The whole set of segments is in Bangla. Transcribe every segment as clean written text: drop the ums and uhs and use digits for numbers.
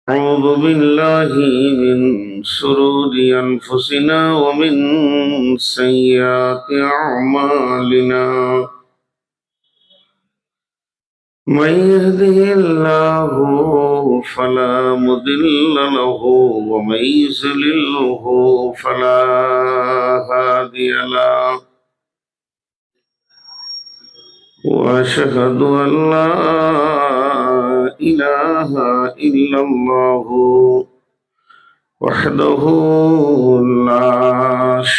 أعوذ بالله من شرور أنفسنا ومن سيئات أعمالنا. من يهده الله فلا مضل له ومن يضلله فلا هادي له. وأشهد أن لا إله إلا الله وحده لا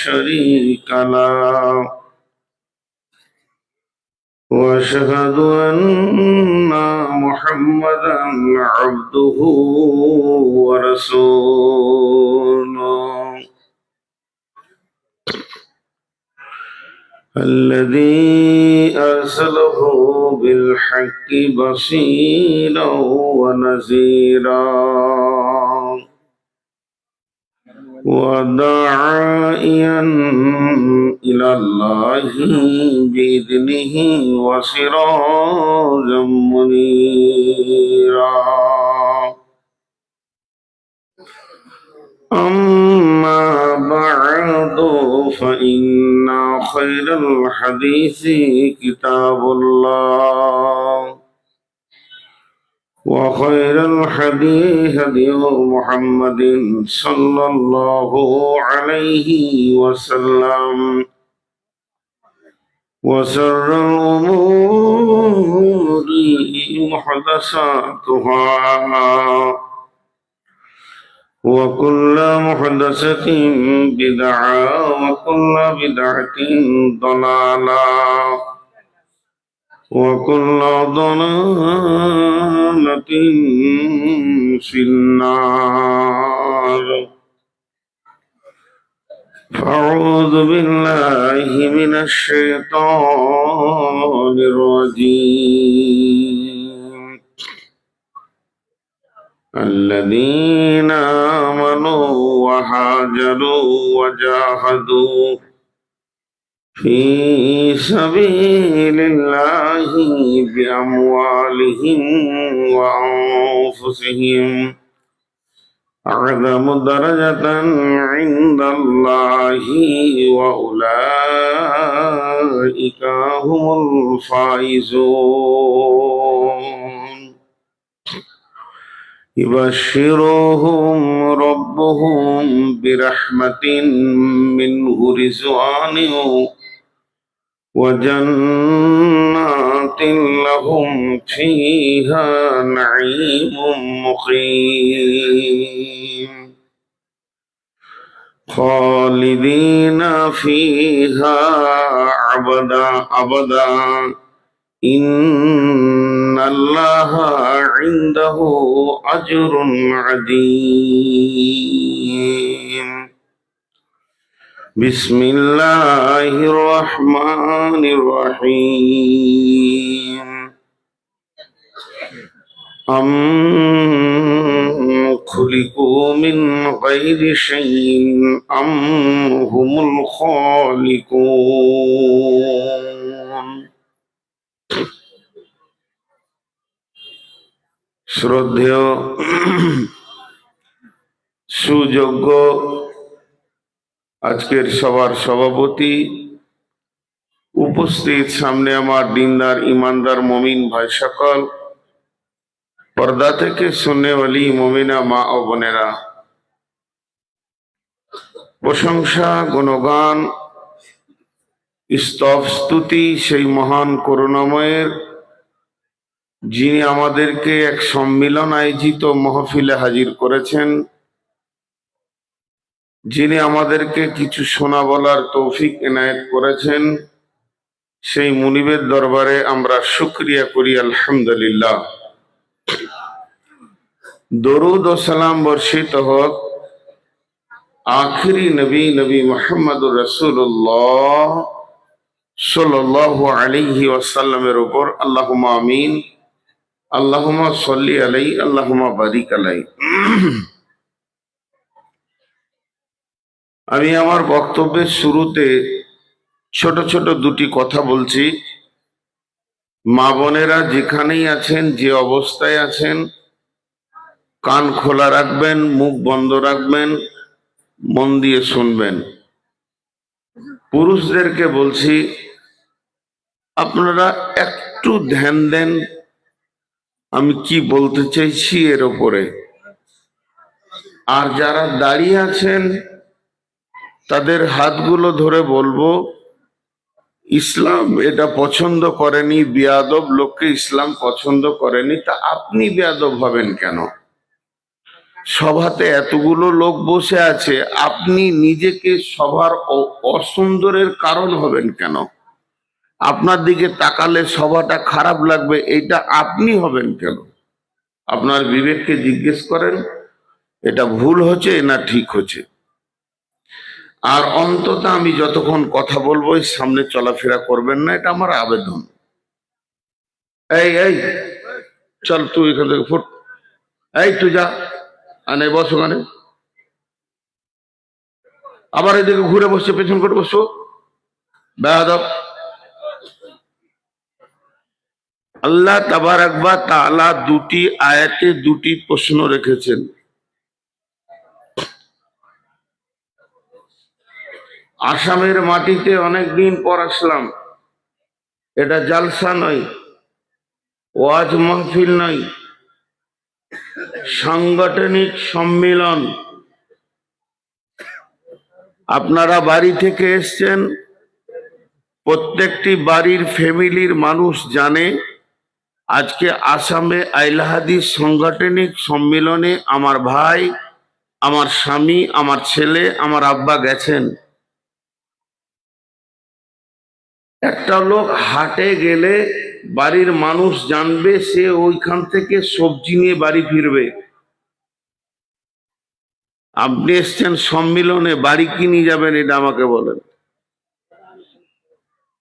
شريك له. وأشهد أن محمدا عبده ورسوله الذي أرسله بالحق بشيرا ونذيرا وداعيا إلى الله بإذنه وسراجا منيرا. أما بعد فإن خير الحديث كتاب الله وخير الحديث هدي محمد صلى الله عليه وسلم وشر الأمور محدثاتها وكل محدثة بدعة وكل بدعة ضلالة وكل ضلالة في النار. فأعوذ بالله من الشيطان الرجيم. الذين آمنوا وهاجروا وجاهدوا في سبيل الله بأموالهم وأنفسهم أعظم درجة عند الله وأولئك هم الفائزون. يبشرهم ربهم برحمة منه رضوان وجنات لهم فيها نعيم مقيم خالدين فيها أبدا إن الله عنده أجر عظيم. بسم الله الرحمن الرحيم. أم خلقوا من غير شيء أم هم الخالقون. শ্রদ্ধেয় সুযোগ্য আজকের সবার সভাপতি, উপস্থিত সামনে আমার দিনদার ইমানদার মমিন ভাই সকল, পর্দা থেকে সুন্নেওয়ালি মমিনা মা ও বোনেরা, প্রশংসা গুণগান স্তব স্তুতি সেই মহান করুণাময়ের, যিনি আমাদেরকে এক সম্মিলন আয়োজিত মাহফিলে হাজির করেছেন, যিনি আমাদেরকে কিছু শোনা বলার তৌফিক এনায়েত করেছেন, সেই মুনিবের দরবারে আমরা শুকরিয়া করি আলহামদুলিল্লাহ। দরুদ ও সালাম বর্ষিত হোক আখিরি নবী মুহাম্মদুর রাসূলুল্লাহ সাল্লাল্লাহু আলাইহি ওয়াসাল্লামের উপর। আল্লাহুম্মা আমিন। আল্লাহুম্মা সাল্লি আলাইহি আল্লাহুম্মা বারিক আলাইহি। আমি আমার বক্তব্যের শুরুতে ছোট ছোট দুটি কথা বলছি। মা বোনেরা যেখানেই আছেন, যে অবস্থায় আছেন, কান খোলা রাখবেন, মুখ বন্ধ রাখবেন, মন দিয়ে শুনবেন। পুরুষদেরকে বলছি, আপনারা একটু ধ্যান দেন আমি কি বলতে চাইছি এর ওপরে। আর যারা দাঁড়িয়ে আছেন তাদের হাতগুলো ধরে বলবো, ইসলাম এটা পছন্দ করেনি, বেয়াদব লোককে ইসলাম পছন্দ করেনি, তা আপনি বেয়াদব হবেন কেন? সভাতে এতগুলো লোক বসে আছে, আপনি নিজেকে সবার অসুন্দরের কারণ হবেন কেন? আপনার দিকে তাকালে সভাটা খারাপ লাগবে, এটা আপনি হবেন কেন? আপনার বিবেককে জিজ্ঞেস করেন, এটা ভুল হচ্ছে না ঠিক হচ্ছে। আর অন্তত আমি যতক্ষণ কথা বলবো সামনে চলাফেরা করবেন না, এটা আমার আবেদন। এই এই চল তুই এখান থেকে ফুট, এই তুই যা, আনে বস ওখানে। আবার এদিকে ঘুরে বসছে, পেছন করে বসো বেয়াদব। আল্লাহ তাবারাক ওয়া তাআলা দুটি আয়াতে দুটি প্রশ্ন রেখেছেন। আসামের মাটিতে অনেকদিন পর আসলাম, এটা জালসা নয়, ওয়াজ মাহফিল নয়, সাংগঠনিক সম্মেলন। আপনারা বাড়ি থেকে এসছেন, প্রত্যেকটি বাড়ির ফ্যামিলির মানুষ জানে আজকে আসামে আহলে হাদিস সাংগঠনিক সম্মেলনে আমার ভাই, আমার স্বামী, আমার ছেলে, আমার আব্বা গেছেন। একটা লোক হাটে গেলে বাড়ির মানুষ জানবে, সে ওইখান থেকে সবজি নিয়ে বাড়ি ফিরবে। আপনি এসছেন সম্মিলনে, বাড়ি কি নিয়ে যাবেন এটা আমাকে বলেন।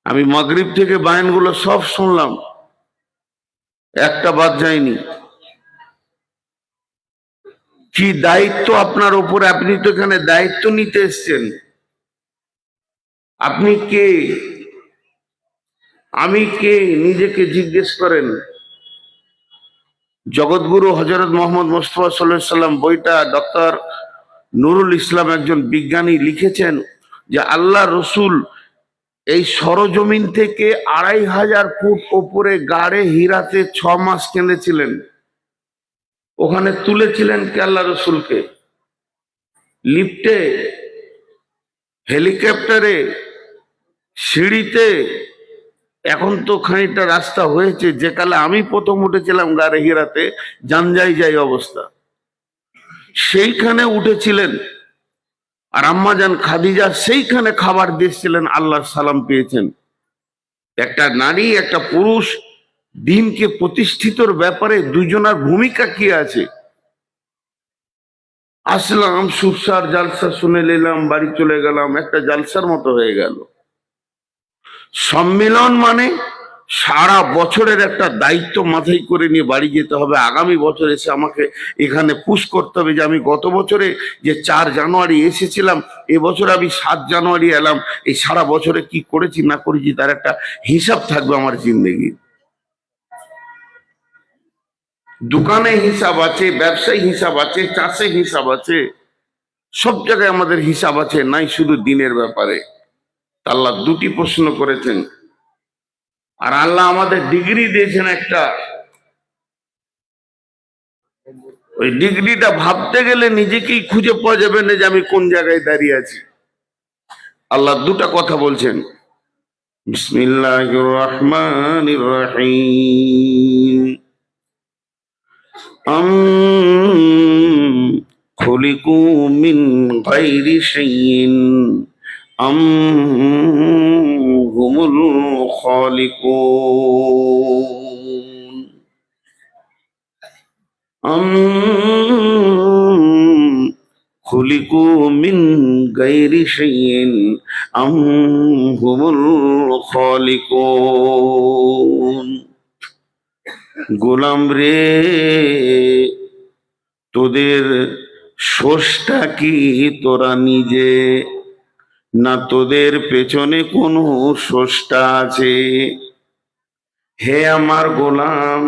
আমি মাগরিব থেকে বায়ানগুলো সব শুনলাম, একটা বাদ যায়নি। কি দায়িত্ব আপনার উপরে, আপনি তো এখানে দায়িত্ব নিতে এসছেন। আপনি কে, আমি কে, নিজেকে জিজ্ঞেস করেন। জগৎগুরু হযরত মুহাম্মদ মুস্তাফা সাল্লাল্লাহু আলাইহি সাল্লাম বইটা ডক্টর নুরুল ইসলাম একজন বিজ্ঞানী লিখেছেন যে আল্লাহ রসুল এই সরজমিন থেকে ২৫০০ ফুট ওপরে গাড়ে হীরাতে ৬ মাস কেঁদেছিলেন। ওখানে তুলেছিলেন কে? আল্লাহ রসুলকে। লিফটে, হেলিকপ্টারে, সিঁড়িতে। এখন তো খানিকটা রাস্তা হয়েছে, যে কালে আমি প্রথম উঠেছিলাম গাড়ে হীরাতে জানজাই যাই অবস্থা, সেইখানে উঠেছিলেন। আর আম্মাজান খাদিজা সেইখানে খাবার দিয়েছিলেন, আল্লাহর সালাম পেয়েছেন। একটা নারী একটা পুরুষ দিনকে প্রতিষ্ঠিতর ব্যাপারে দুজনের ভূমিকা কি আছে। আসলাম, সুরসার জালসা শুনে নিলাম, বাড়ি চলে গেলাম, একটা জালসার মতো হয়ে গেল। সম্মেলন মানে সারা বছরের একটা দায়িত্ব মাথায় করে নিয়ে বাড়ি যেতে হবে। আগামী বছর এসে আমাকে এখানে পুশ করতে হবে যে আমি গত বছরে যে ৪ জানুয়ারি এসেছিলাম, এবছর আমি ৭ জানুয়ারি এলাম, এই সারা বছরে কি করেছি না করেছি তার একটা হিসাব থাকবে আমার জিন্দেগি। দোকানে হিসাব আছে, ব্যবসায় হিসাব আছে, চাষে হিসাব আছে, সব জায়গায় আমাদের হিসাব আছে, নাই শুধু দিনের ব্যাপারে। আল্লাহ দুটি প্রশ্ন করেছেন। আর আল্লাহ আমাদের ডিগ্রি দিয়েছেন একটা, ওই ডিগ্রিটা ভাবতে গেলে নিজেকেই খুঁজে পাওয়া যাবে না যে আমি কোন জায়গায় দাঁড়িয়ে আছি। আল্লাহ দুটা কথা বলছেন, বিসমিল্লাহির রহমানির রহিম। খুলিকু মিন গায়রি শাইইন আম হুমুল খালিকুন। খুলিকু মিন গায়রি শাইইন আম হুমুল খালিকুন। গোলাম রে, তোদের স্রষ্টা কি তোরা নিজে, না তোদের পেছনে কোনো স্রষ্টা আছে? হে আমার গোলাম,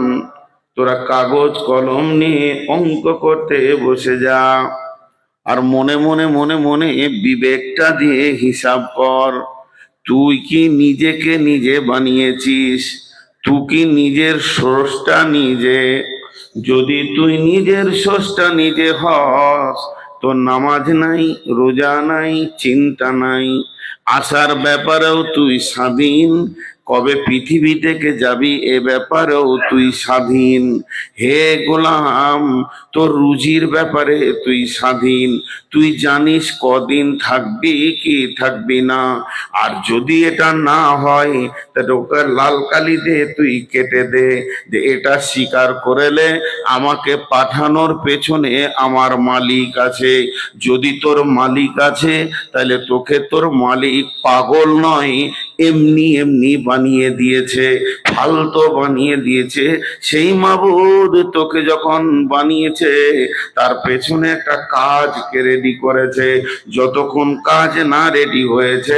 তোরা কাগজ কলম নিয়ে অঙ্ক করতে বসে যা, আর মনে মনে মনে মনে বিবেকটা দিয়ে হিসাব কর। তুই কি নিজেকে নিজে বানিয়েছিস? তুই কি নিজের স্রষ্টা নিজে? যদি তুই নিজের স্রষ্টা নিজে হস, তোর নামাজ নাই, রোজা নাই, চিন্তা নাই, আসার ব্যাপারেও তুই স্বাধীন, কবে পৃথিবী থেকে যাবি এ ব্যাপারেও তুই স্বাধীন। হে গোলাম, তোর রুজির ব্যাপারে তুই স্বাধীন, তুই জানিস কদিন থাকবি কি থাকবি না। আর যদি এটা না হয়, তাহলে ওকে লাল কালি দে, তুই কেটে দে, যে এটা স্বীকার করেলে আমাকে পাঠানোর পেছনে আমার মালিক আছে। যদি তোর মালিক আছে, তাহলে তোকে তোর মালিক পাগল নয়, এমনি এমনি বানিয়ে দিয়েছে, ফালতু বানিয়ে দিয়েছে। সেই মাবুদ তোকে যখন বানিয়েছে, তার পেছনে একটা কাজকে রেডি করেছে। যতক্ষণ কাজ না রেডি হয়েছে,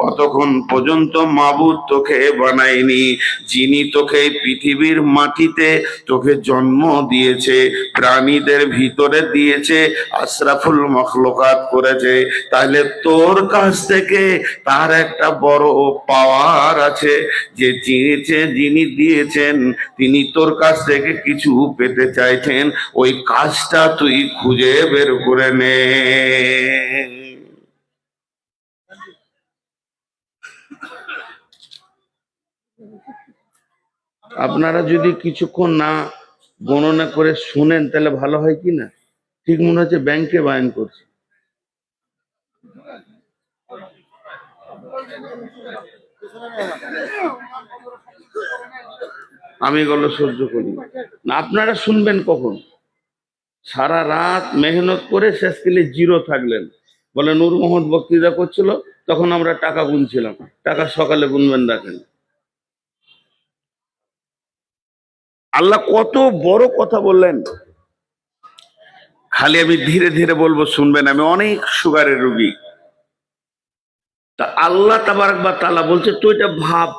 অতক্ষণ পর্যন্ত মাবুদ তোকে বানায়নি। যিনি তোকে এই পৃথিবীর মাটিতে তোকে জন্ম দিয়েছে, প্রাণীদের ভিতরে দিয়েছে, আশরাফুল মখলুকাত করেছে, তাহলে তোর কাছ থেকে তার একটা বড় পাওয়ার আছে। যে চিনেছে, যিনি দিয়েছেন, তিনি তোর কাছ থেকে কিছু পেতে চাইছেন, ওই কাজটা তুই খুঁজে বের করে নে। আপনারা যদি কিছুক্ষণ না গণনা করে শুনেন, তাহলে ভালো হয় কি না? ঠিক মনে হচ্ছে ব্যাংকে বায়ান করছে। আমি এগুলো সহ্য করি না। আপনারা শুনবেন কখন? সারা রাত মেহনত করে শেষকালে জিরো থাকলেন। বলে নূর মোহাম্মদ বক্তৃতা করছিল, তখন আমরা টাকা গুনছিলাম। টাকা সকালে গুনবেন, রাখেন। আল্লাহ কত বড় কথা বললেন। খালি আমি ধীরে ধীরে বলবো, শুনবেন। আমি অনেক সুগারের রোগী। তা আল্লাহ তাবারক ওয়া তাআলা বলছে, তুই এটা ভাব।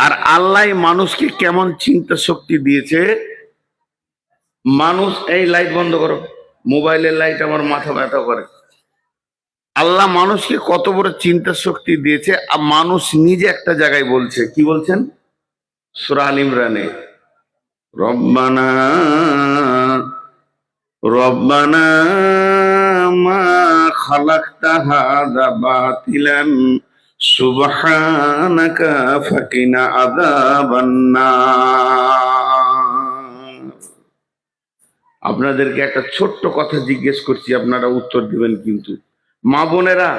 আর আল্লাহ মানুষকে কেমন চিন্তা শক্তি দিয়েছে। মানুষ, এই লাইট বন্ধ করো, মোবাইলের লাইট আমার মাথা ব্যথা করে। আল্লাহ মানুষকে কত বড় চিন্তা শক্তি দিয়েছে। আর মানুষ নিজে একটা জায়গায় বলছে, কি বলছেন? সূরা আল ইমরানে, রব্বানা রব্বানা মা খালাকতা হাযা বাতিলান সুবহানাকা ফাকিনা আযাবান নার। আপনাদেরকে একটা ছোট্ট কথা জিজ্ঞেস করছি, আপনারা উত্তর দিবেন কিন্তু। মা বোনেরা,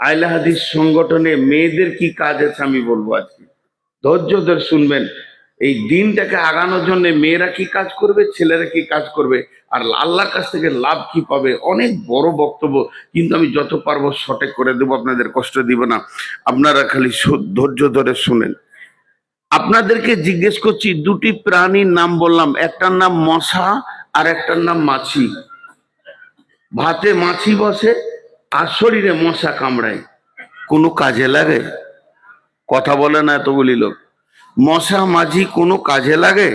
আহলে হাদিস সংগঠনে মেয়েদের কি কাজ আছে আমি বলবো আজকে। ধৈর্য ধরে শুনবেন। এই দিনটাকে আগানোর জন্য মেয়েরা কি কাজ করবে, ছেলেরা কি কাজ করবে, আর আল্লাহর কাছ থেকে লাভ কি পাবে। অনেক বড় বক্তব্য, কিন্তু আমি যত পারবো সঠিক করে দেবো, আপনাদের কষ্ট দিব না। আপনারা খালি ধৈর্য ধরে শুনেন। আপনাদেরকে জিজ্ঞেস করছি, দুটি প্রাণীর নাম বললাম, একটার নাম মশা আর একটার নাম মাছি। ভাতে মাছি বসে আর শরীরে মশা কামড়ায়, কোনো কাজে লাগে? কথা বলে না এতগুলি লোক। মশা মাঝি কোনো কাজে লাগে?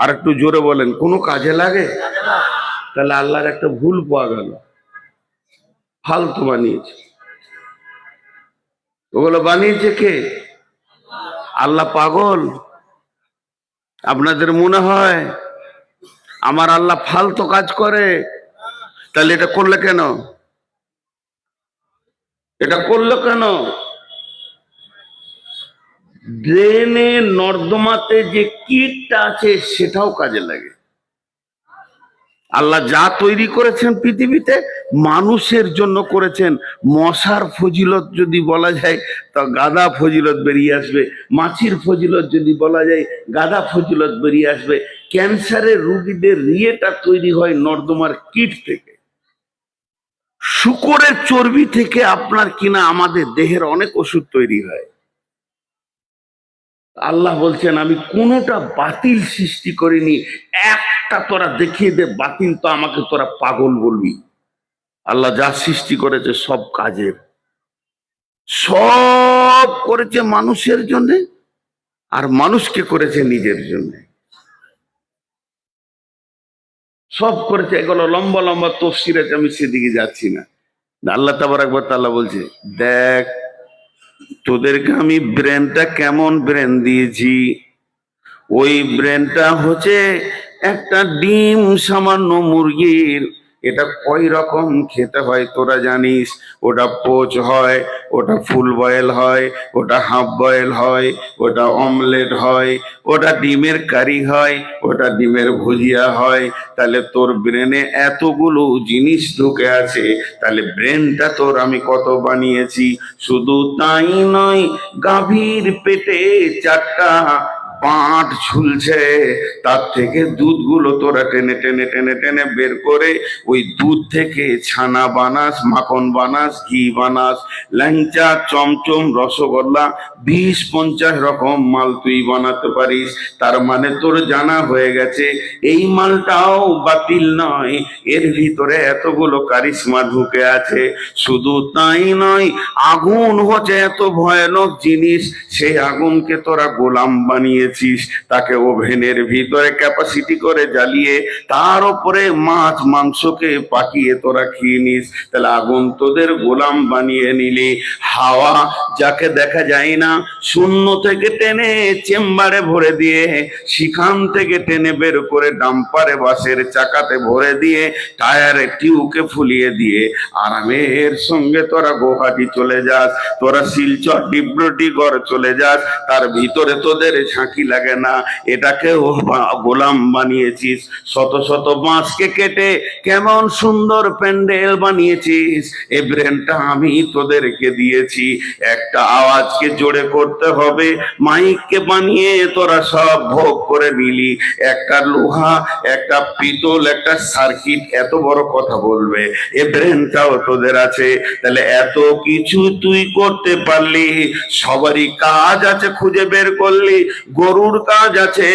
আর একটু জোরে বলেন, কোনো কাজে লাগে? তাহলে আল্লাহর একটা ভুল পাওয়া গেল, ফালতু বানিয়েছে। ওগুলো বানিয়েছে কে? আল্লাহ পাগল? আপনাদের মনে হয় আমার আল্লাহ ফালতু কাজ করে? তাহলে এটা করলে কেন? এটা করলো কেন? ড্রেনে নর্দমাতে যে কীটটা আছে সেটাও কাজে লাগে। আল্লাহ যা তৈরি করেছেন পৃথিবীতে মানুষের জন্য করেছেন। মশার ফজিলত যদি বলা যায়, তা গাদা ফজিলত বেরিয়ে আসবে। মাছির ফজিলত যদি বলা যায়, গাদা ফজিলত বেরিয়ে আসবে। ক্যান্সারের রোগীদের রিয়েটা তৈরি হয় নর্দমার কীট থেকে। শূকরের চর্বি থেকে আপনার কিনা আমাদের দেহের অনেক ওষুধ তৈরি হয়। আল্লাহ বলছেন, আমি কোনোটা বাতিল সৃষ্টি করিনি। একটা তোরা দেখিয়ে দে বাতিল, তো আমাকে তোরা পাগল বলবি। আল্লাহ যা সৃষ্টি করেছে সব কাজের, সব করেছে মানুষের জন্য। আর মানুষকে করেছে নিজের জন্য। সব করেছে, এগুলো লম্বা লম্বা তফসির আছে, আমি সেদিকে যাচ্ছি না। আল্লাহ তাবারাক ওয়া তাআলা বলছে, দেখ তোদেরকে আমি ব্রেনটা কেমন ব্রেন দিয়েছি। ওই ব্রেনটা হচ্ছে একটা ডিম সামান্য মুরগির। এটা কয় রকম খেতে হয় তোরা জানিস? ওটা পোচ হয়, ওটা ফুল বয়েল হয়, ওটা হাফ বয়েল হয়, ওটা অমলেট হয়, ওটা ডিমের কারি হয়, ওটা ডিমের ভুজিয়া হয়। তাহলে তোর ব্রেনে এতগুলো জিনিস ঢুকে আছে, তাহলে ব্রেনটা তোর আমি কত বানিয়েছি। শুধু তাই নয়, গাভীর পেটে 4টা পাট ঝুলছে, তার থেকে দুধগুলো তোরা টেনে টেনে টেনে টেনে বের করে ওই দুধ থেকে ছানা বানাস, মাখন বানাস, ঘি বানাস, ল্যাংচা, চমচম, রসগোল্লা, 20-50 রকম মাল তুই বানাতে পারিস। তার মানে তোর জানা হয়ে গেছে এই মালটাও বাতিল নয়, এর ভিতরে এতগুলো কারিশমা ঢুকে আছে। শুধু তাই নয়, আগুন হচ্ছে এত ভয়ানক জিনিস, সেই আগুনকে তোরা গোলাম বানিয়েছিস, তাকে ওভেনের ভিতরে ক্যাপাসিটি করে জ্বালিয়ে তার উপরে মাছ মাংসকে পাকিয়ে তোরা খেয়ে নিস। তাহলে আগুন তোদের গোলাম বানিয়ে নিলি। হাওয়া যাকে দেখা যায় না, শূন্য থেকে টেনে চেম্বারে ভরে দিয়ে, সেখান থেকে টেনে বের করে ডাম্পারে বাসের চাকাতে ভরে দিয়ে, টায়ারে টিউকে ফুলিয়ে দিয়ে আরামের সঙ্গে তোরা গুয়াহাটি চলে যাস, তোরা শিলচর ডিব্রুগড় চলে যাস, তার ভিতরে তোদের ঝাঁকি লাগে না। এটাকে গোলাম বানিয়েছিস। শত শত বাঁশকে কেটে কেমন সুন্দর প্যান্ডেল বানিয়েছিস। এই ব্রেনটা আমি তোদেরকে দিয়েছি। একটা আওয়াজকে জোরে করতে হবে, মাইককে বানিয়ে তোরা সব ভোগ করে নিলি। একটা লোহা, একটা পিতল, একটা সার্কিট এত বড় কথা বলবে, এ ব্রেনটাও তোদের আছে। তাহলে এত কিছু তুই করতে পারলি, সবারই কাজ আছে খুঁজে বের করলি। গরুর কাজ আছে,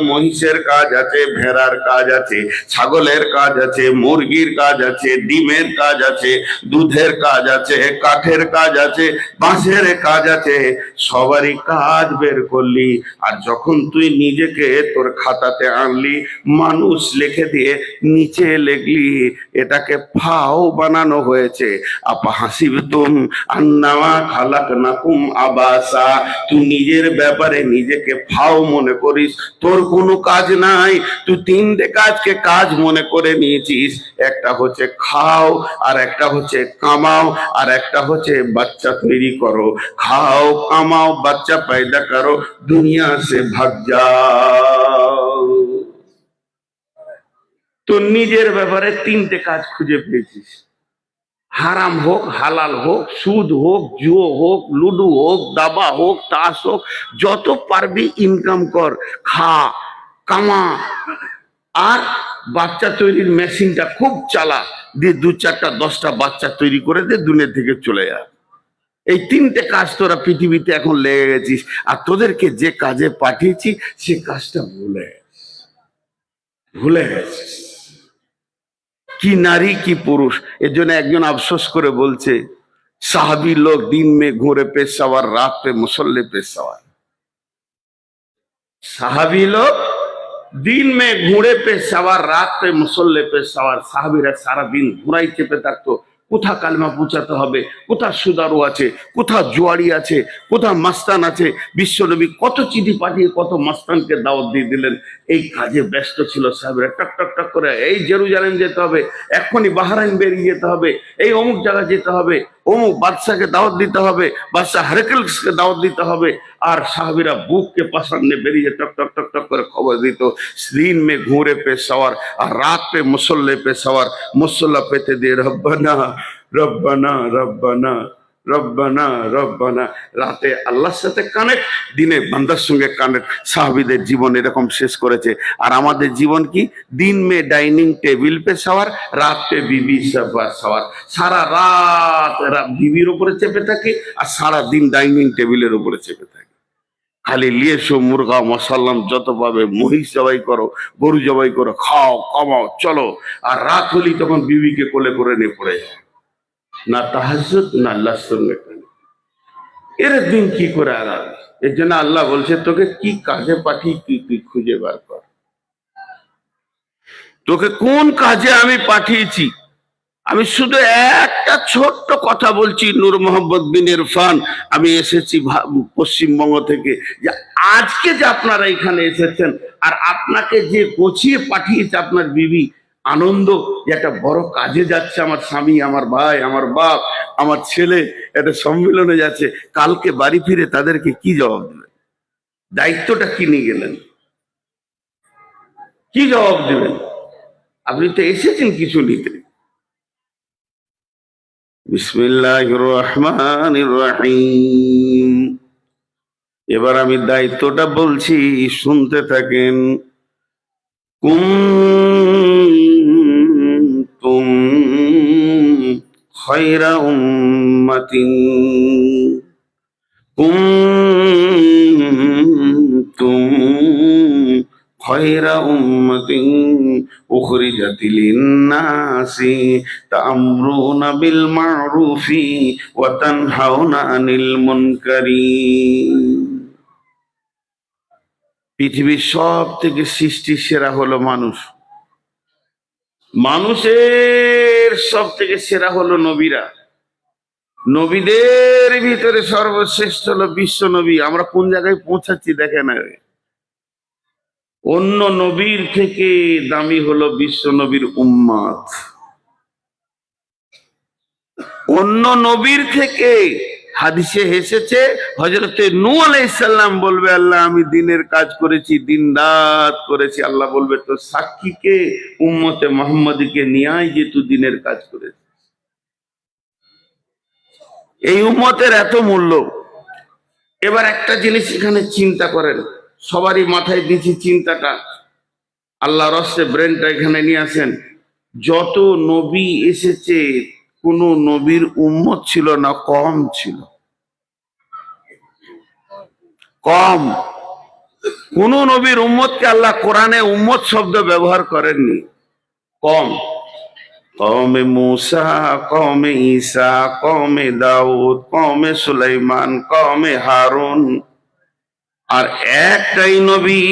মহিষের কাজ আছে, ভেড়ার কাজ আছে, ছাগলের কাজ আছে, মুরগির কাজ আছে, ডিমের কাজ আছে, দুধের কাজ আছে, কাঠের কাজ আছে, বাঁশের কাজ আছে, সবারই কাজ বের করলি। আর যখন তুই নিজেকে তোর খাতাতে আনলি, মানুষ লিখে দিয়ে নিচে লিখলি এটাকে ফাও বানানো হয়েছে। আপা হাসিবতুম আন্নামা খালাকনাকুম আবাসা। তুই নিজের ব্যাপারে নিজেকে ফাও মনে করিস, তোর কোনো কাজ নাই। তুই 3টে কাজকে কাজ মনে করে নিয়েছিস। একটা হচ্ছে খাও, আর একটা হচ্ছে কামাও, আর একটা হচ্ছে বাচ্চা তৈরি করো। খাও, কামাও, বাচ্চা पैदा करो, दुनिया से भाग जाओ। তো নিজের ব্যাপারে 3টে কাজ খুঁজে পেয়েছিস। হারাম হোক, হালাল হোক, সুদ হোক, জুয়ো হোক, লুডু হোক, দাবা হোক, তাস হোক, যত পারবি ইনকাম কর, খা, কামা। আর বাচ্চা তৈরির মেশিনটা খুব চালা, দিয়ে 2-4টা 10টা বাচ্চা তৈরি করে দিয়ে দুনিয়া থেকে চলে যা। এই 3টে কাজ তোরা পৃথিবীতে এখন লেগে গেছিস। আর তোদেরকে যে কাজে পাঠিয়েছি সে কাজটা ভুলে গেছিস। কি নারী কি পুরুষ। এর জন্য একজন আফসোস করে বলছে, সাহাবি লোক দিন মে ঘুরে পেশাওয়ার, রাত পে মুসল্লে পেশাওয়ার। সাহাবি লোক দিন মে ঘুরে পেশাওয়ার, রাত পে মুসল্লে পেশাওয়ার। সাহাবিরা সারা দিন ঘুরাই চেপে থাকতো, কোথা কালমা পৌঁছাতে হবে, কোথা সুদারু আছে, কোথা জুয়ারি আছে, কোথা মাস্তান আছে। বিশ্বনবী কত চিঠি পাঠিয়ে কত মাস্তানকে দাওয়াত দিয়ে দিলেন। এই কাজে ব্যস্ত ছিল সাহেবরা। টক টক টক করে এই জেরুজালেম যেতে হবে, এক্ষুনি বাহরাইন বেরিয়ে যেতে হবে, এই অমুক জায়গায় যেতে হবে, অমুক বাদশাকে দাওয়াত দিতে হবে, বাদশাহ হেরাক্লিসকে দাওয়াত দিতে হবে। আর সাহাবীরা বুককে পাশানে বেরিয়ে টক টক টক টক করে খবর দিত। দিন মে ঘুরে পে সওয়ার, আর রাত পে মুসল্লে পে সওয়ার। মুসল্লা পেতে দিয়ে রব্বানা রব্বানা রব্বানা রব্বানা রব্বানা। রাতে আল্লাহর সাথে কানেক্ট, দিনে বান্দার সঙ্গে কানেক্ট। সাহাবীদের জীবন এরকম শেষ করেছে। আর আমাদের জীবন কি? দিন মে ডাইনিং টেবিল পে সওয়ার, রাত পে বিবি সওয়ার। সারা রাত বিবির উপরে চেপে থাকে, আর সারা দিন ডাইনিং টেবিলের উপরে চেপে থাকে। খালি লিয়েছো মুরগা মশাল্লাম যত পাবে, মহিষ জবাই করো, গরু জবাই করো, খাও, কামাও, চলো। আর রাত হলি তখন বিবিকে কোলে করে নিয়ে পড়ে যায়। না তাহাজ্জুদ, না আল্লাহর সঙ্গে। এর দিন কি করে আগাবে? এর জন্য আল্লাহ বলছে তোকে কি কাজে পাঠিয়ে তুই খুঁজে বার কর, তোকে কোন কাজে আমি পাঠিয়েছি। আমি শুধু একটা ছোট্ট কথা বলছি, নূর মোহাম্মদ বিন ইরফান, আমি এসেছি পশ্চিমবঙ্গ থেকে, যে আজকে যে আপনারা এখানে এসেছেন আর আপনাকে যে গোছিয়ে পাঠিয়েছে আপনার বিবি, আনন্দ যে একটা বড় কাজে যাচ্ছে আমার স্বামী, আমার ভাই, আমার বাপ, আমার ছেলে একটা সম্মেলনে যাচ্ছে, কালকে বাড়ি ফিরে তাদেরকে কি জবাব দেবেন? দায়িত্বটা কি নিয়ে গেলেন, কি জবাব দেবেন? আপনি তো এসেছেন কিছু নিতে। বিসমিল্লাহির রহমানির রহিম। এবার আমি দায়িত্বটা বলছি, শুনতে থাকেন। কুনতুম খায়রা উম্মাতিন, কুনতুম খায়রা উম্মাতিন উখরিজাত লিন-নাসি তা'মুরুনা বিল মা'রুফি ওয়া তানহাউনা আনিল মুনকারি। পৃথিবীর সব থেকে সৃষ্টি সেরা হলো মানুষ, মানুষের সব থেকে সেরা হলো নবীরা, নবীদের ভিতরে সর্বশ্রেষ্ঠ হলো বিশ্ব নবী। আমরা কোন জায়গায় পৌঁছাচ্ছি দেখেন, অন্য নবীর থেকে দামি হলো বিশ্ব নবীর উম্মত। অন্য নবীর থেকে হাদিসে এসেছে হযরতে নূহ আলাইহিস সালাম বলবে, আল্লাহ আমি দিনের কাজ করেছি, দিন রাত করেছি। আল্লাহ বলবে তো সাক্ষীকে, উম্মতে মুহাম্মাদীকে নিয়ে আয় যে তুই দিনের কাজ করেছিস। এই উম্মতের এত মূল্য। এবার একটা জিনিস এখানে চিন্তা করেন, সবারই মাথায় দিচ্ছি চিন্তাটা, আল্লাহ রস্তে ব্রেনটা এখানে নিয়ে আসেন। যত নবী এসেছে কোন নবীর উম্মত ছিল না, কম ছিল, কম। কোন নবীর উম্মতকে আল্লাহ কোরআনে উম্মত শব্দ ব্যবহার করেননি, কম। কওমে মূসা, কওমে ঈসা, কওমে দাউদ, কওমে সুলাইমান, কওমে হারুন, আর একটাই নবী,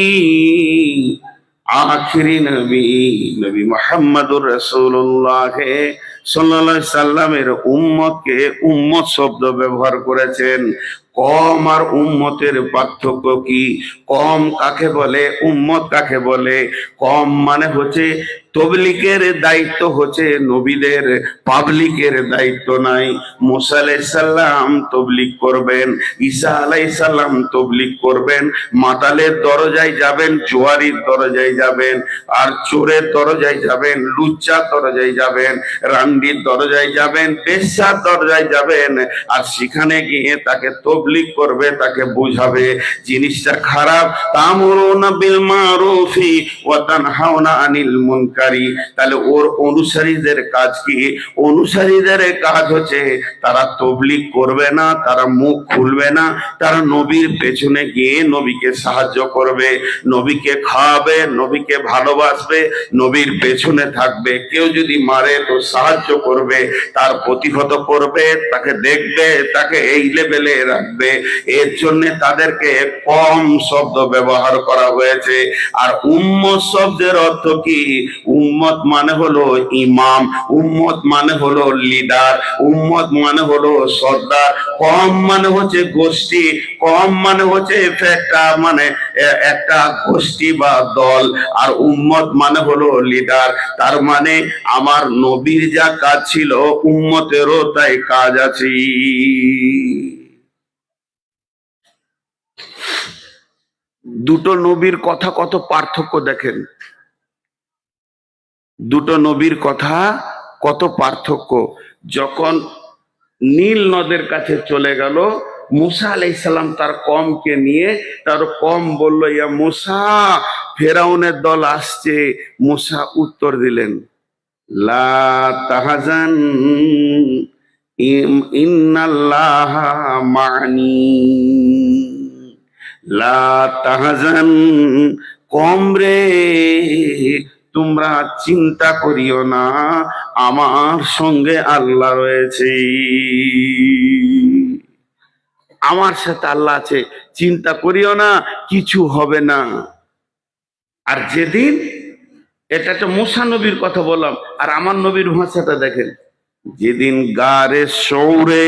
আখিরি নবী, নবী মুহাম্মদুর রাসূলুল্লাহ সাল্লাল্লাহু আলাইহি সাল্লামের উম্মতকে উম্মত শব্দ ব্যবহার করেছেন। কম আর উম্মতের পার্থক্য কি? কম কাকে বলে, উম্মত কাকে বলে? কম মানে হচ্ছে তবলিগের দায়িত্ব হচ্ছে নবীদের, পাবলিকের দায়িত্ব নাই। মুসা আলাইহিস সালাম তবলিগ করবেন, ঈসা আলাইহিস সালাম তবলিগ করবেন, মাতালের দরজায় যাবেন, জোয়ারির দরজায় যাবেন, আর চোরের দরজায় যাবেন, লুচ্চার দরজায় যাবেন, রান্ডির দরজায় যাবেন, বেশ্যার দরজায় যাবেন, আর সেখানে গিয়ে তাকে তবলিগ করবে, তাকে বুঝাবে জিনিসটা খারাপ। তা'মুরুনা বিল মা'রুফি ওয়া তানহাউনা আনিল মুনকারি। তাহলে ওর অনুসারীদের কাজ কি? অনুসারীদের কাজ হচ্ছে তারা তবলিগ করবে না, তারা মুখ খুলবে না, তারা নবীর পেছনে গিয়ে নবীকে সাহায্য করবে, নবীকে খাওয়াবে, নবীকে ভালোবাসবে, নবীর পেছনে থাকবে। কেউ যদি মারে তো সাহায্য করবে, তার প্রতিহত করবে, তাকে দেখবে, তাকে এই লেভেলে রাখবে। এর জন্য তাদেরকে কম শব্দ ব্যবহার করা হয়েছে। আর উম্মত শব্দের অর্থ কি? উম্মত মানে হলো ইমাম, উম্মত মানে হলো লিডার, উম্মত মানে হলো সর্দার। কম মানে হচ্ছে গোষ্ঠী, কম মানে হচ্ছে একটা মানে একটা গোষ্ঠী বা দল, আর উম্মত মানে হলো লিডার। তার মানে আমার নবীর যা কাজ ছিল উম্মতেরও তাই কাজ আছে। দুটো নবীর কথা কত পার্থক্য দেখেন, দুটো নবীর কথা কত পার্থক্য। যখন নীল নদের কাছে চলে গেল, মুসা আলাইহিস সালাম তার কমকে নিয়ে, তার কম বলল, ইয়া মুসা, ফেরাউনের দল আসছে। মুসা উত্তর দিলেন, লা তাহজান ইন্নাল্লাহা মা'নি, লা তাহজান, কম রে তোমরা চিন্তা করিও না, আমার সঙ্গে আল্লাহ রয়েছে। আমার সাথে আল্লাহ আছে, চিন্তা করিও না, কিছু হবে না। আর যেদিন, এটা তো মুসা নবীর কথা বললাম, আর আমার নবীর ভাষাটা দেখেন, যেদিন গারে সৌরে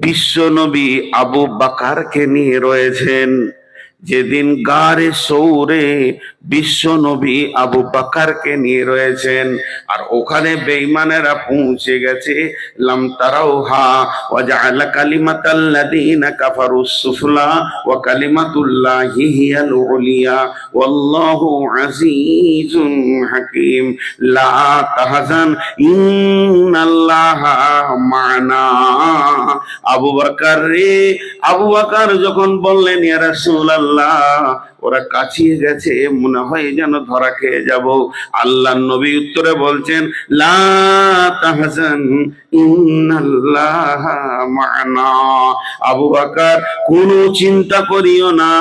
বিশ্ব নবী আবু বাকারকে নিয়ে রয়েছেন, যেদিন গারে সৌরে বিশ্ব নবী আবু বাকারকে নিয়ে রয়েছেন, আর ওখানে বেঈমানেরা পৌঁছে গেছে, লাম তারাউহা ওয়া জাআলা কালিমাতাল্লাযীনা কাফারুস সুফলা ওয়া কালিমাতুল্লাহি হিয়াল উলিয়া ওয়াল্লাহু আজিজুন হাকীম। লা তাহজান ইন্নাল্লাহা মা'না। আবু বকর রে, আবু বকর যখন বললেন ইয়া রাসূলুল্লাহ, ওরা কাছিয়ে গেছে, মনে হয় যেন ধরা খেয়ে যাব, আল্লাহর নবী উত্তরে বলছেন লা তাহজান ইন্নাল্লাহা মা'না। আবু বকর, কোনো চিন্তা করিও না,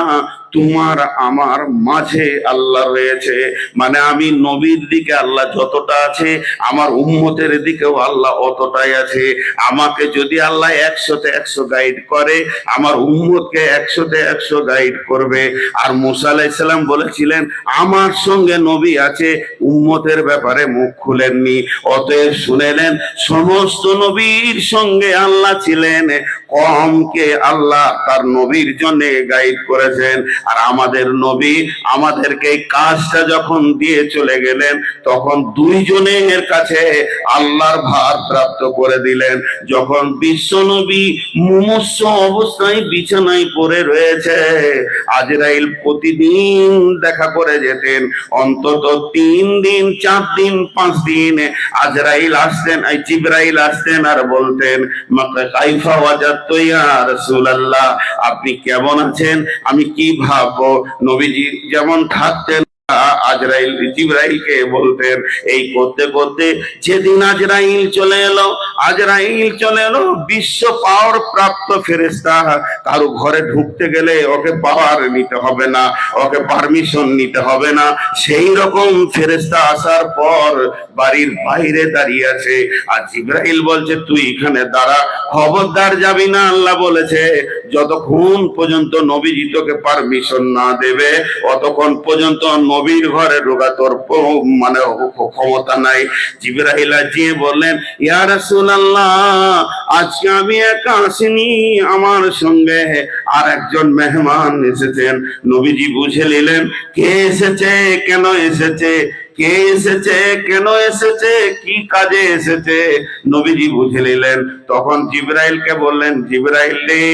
তোমার আমার মাঝে আল্লাহ রয়েছে। মানে আমি নবীর দিকে আল্লাহ যতটা আছে, আমার উম্মতের দিকেও আল্লাহ অতটাই আছে। আমাকে যদি আল্লাহ 100-তে 100 গাইড করে, আমার উম্মতকে 100-তে 100 গাইড করবে। আর মুসা আলাইহিস সালাম বলেছিলেন আমার সঙ্গে নবী আছে, উম্মতের ব্যাপারে মুখ খুলেননি। অতএব শুনেলেন, সমস্ত নবীর সঙ্গে আল্লাহ ছিলেন, কমকে আল্লাহ তার নবীর জন্য গাইড করেছেন। আর আমাদের নবী আমাদেরকে এই কাজটা যখন দিয়ে চলে গেলেন, তখন দুইজনের কাছে আল্লাহর ভার প্রাপ্ত করে দিলেন। যখন বিশ্ব নবী মুমূর্ষু অবস্থায় বিছানায় পড়ে রয়েছে, আজরাইল প্রতিদিন দেখা করে যেতেন, অন্তত 3 দিন 4 দিন 5 দিন আজরাইল আসতেন, জিবরাইল আসতেন আর বলতেন মাকা কাইফা ওয়াজাদতু ইয়া রাসূলুল্লাহ, আপনি কেমন আছেন, আমি কি ভাববো। নবীজি যেমন থাকতেন, আজরাইল জিবরাইলকে বলতেন। এই করতে করতে যেদিন আজরাইল চলে এলো, আজরাইল চলে এলো, বিশ্ব পাওয়ার প্রাপ্ত ফেরেশতা, কারো ঘরে ঢুকতে গেলে ওকে পাওয়ার নিতে হবে না, ওকে পারমিশন নিতে হবে না, সেই রকম ফেরেশতা আসার পর বাড়ির বাইরে দাঁড়িয়ে আছে। আর জিবরাইল বলছে তুই এখানে দাঁড়া, খবরদার যাবি না, আল্লাহ বলেছে যতক্ষণ পর্যন্ত নবীজি তোকে পারমিশন না দেবে, অতক্ষণ পর্যন্ত নবীর ঘরে ঢোকা তোর মানে ক্ষমতা নাই। জিবরাইল গিয়ে বললেন ইয়া রাসূলুল্লাহ, আজকে আমি একা আসিনি, আমার সঙ্গে আর একজন মেহমান এসেছেন। নবীজি বুঝে নিলেন কে এসেছে, কেন এসেছে, কে এসেছে, কেন এসেছে, কি কাজে এসেছে, নবীজি বুঝে নিলেন। তখন জিবরাইলকে বললেন জিবরাইল রে,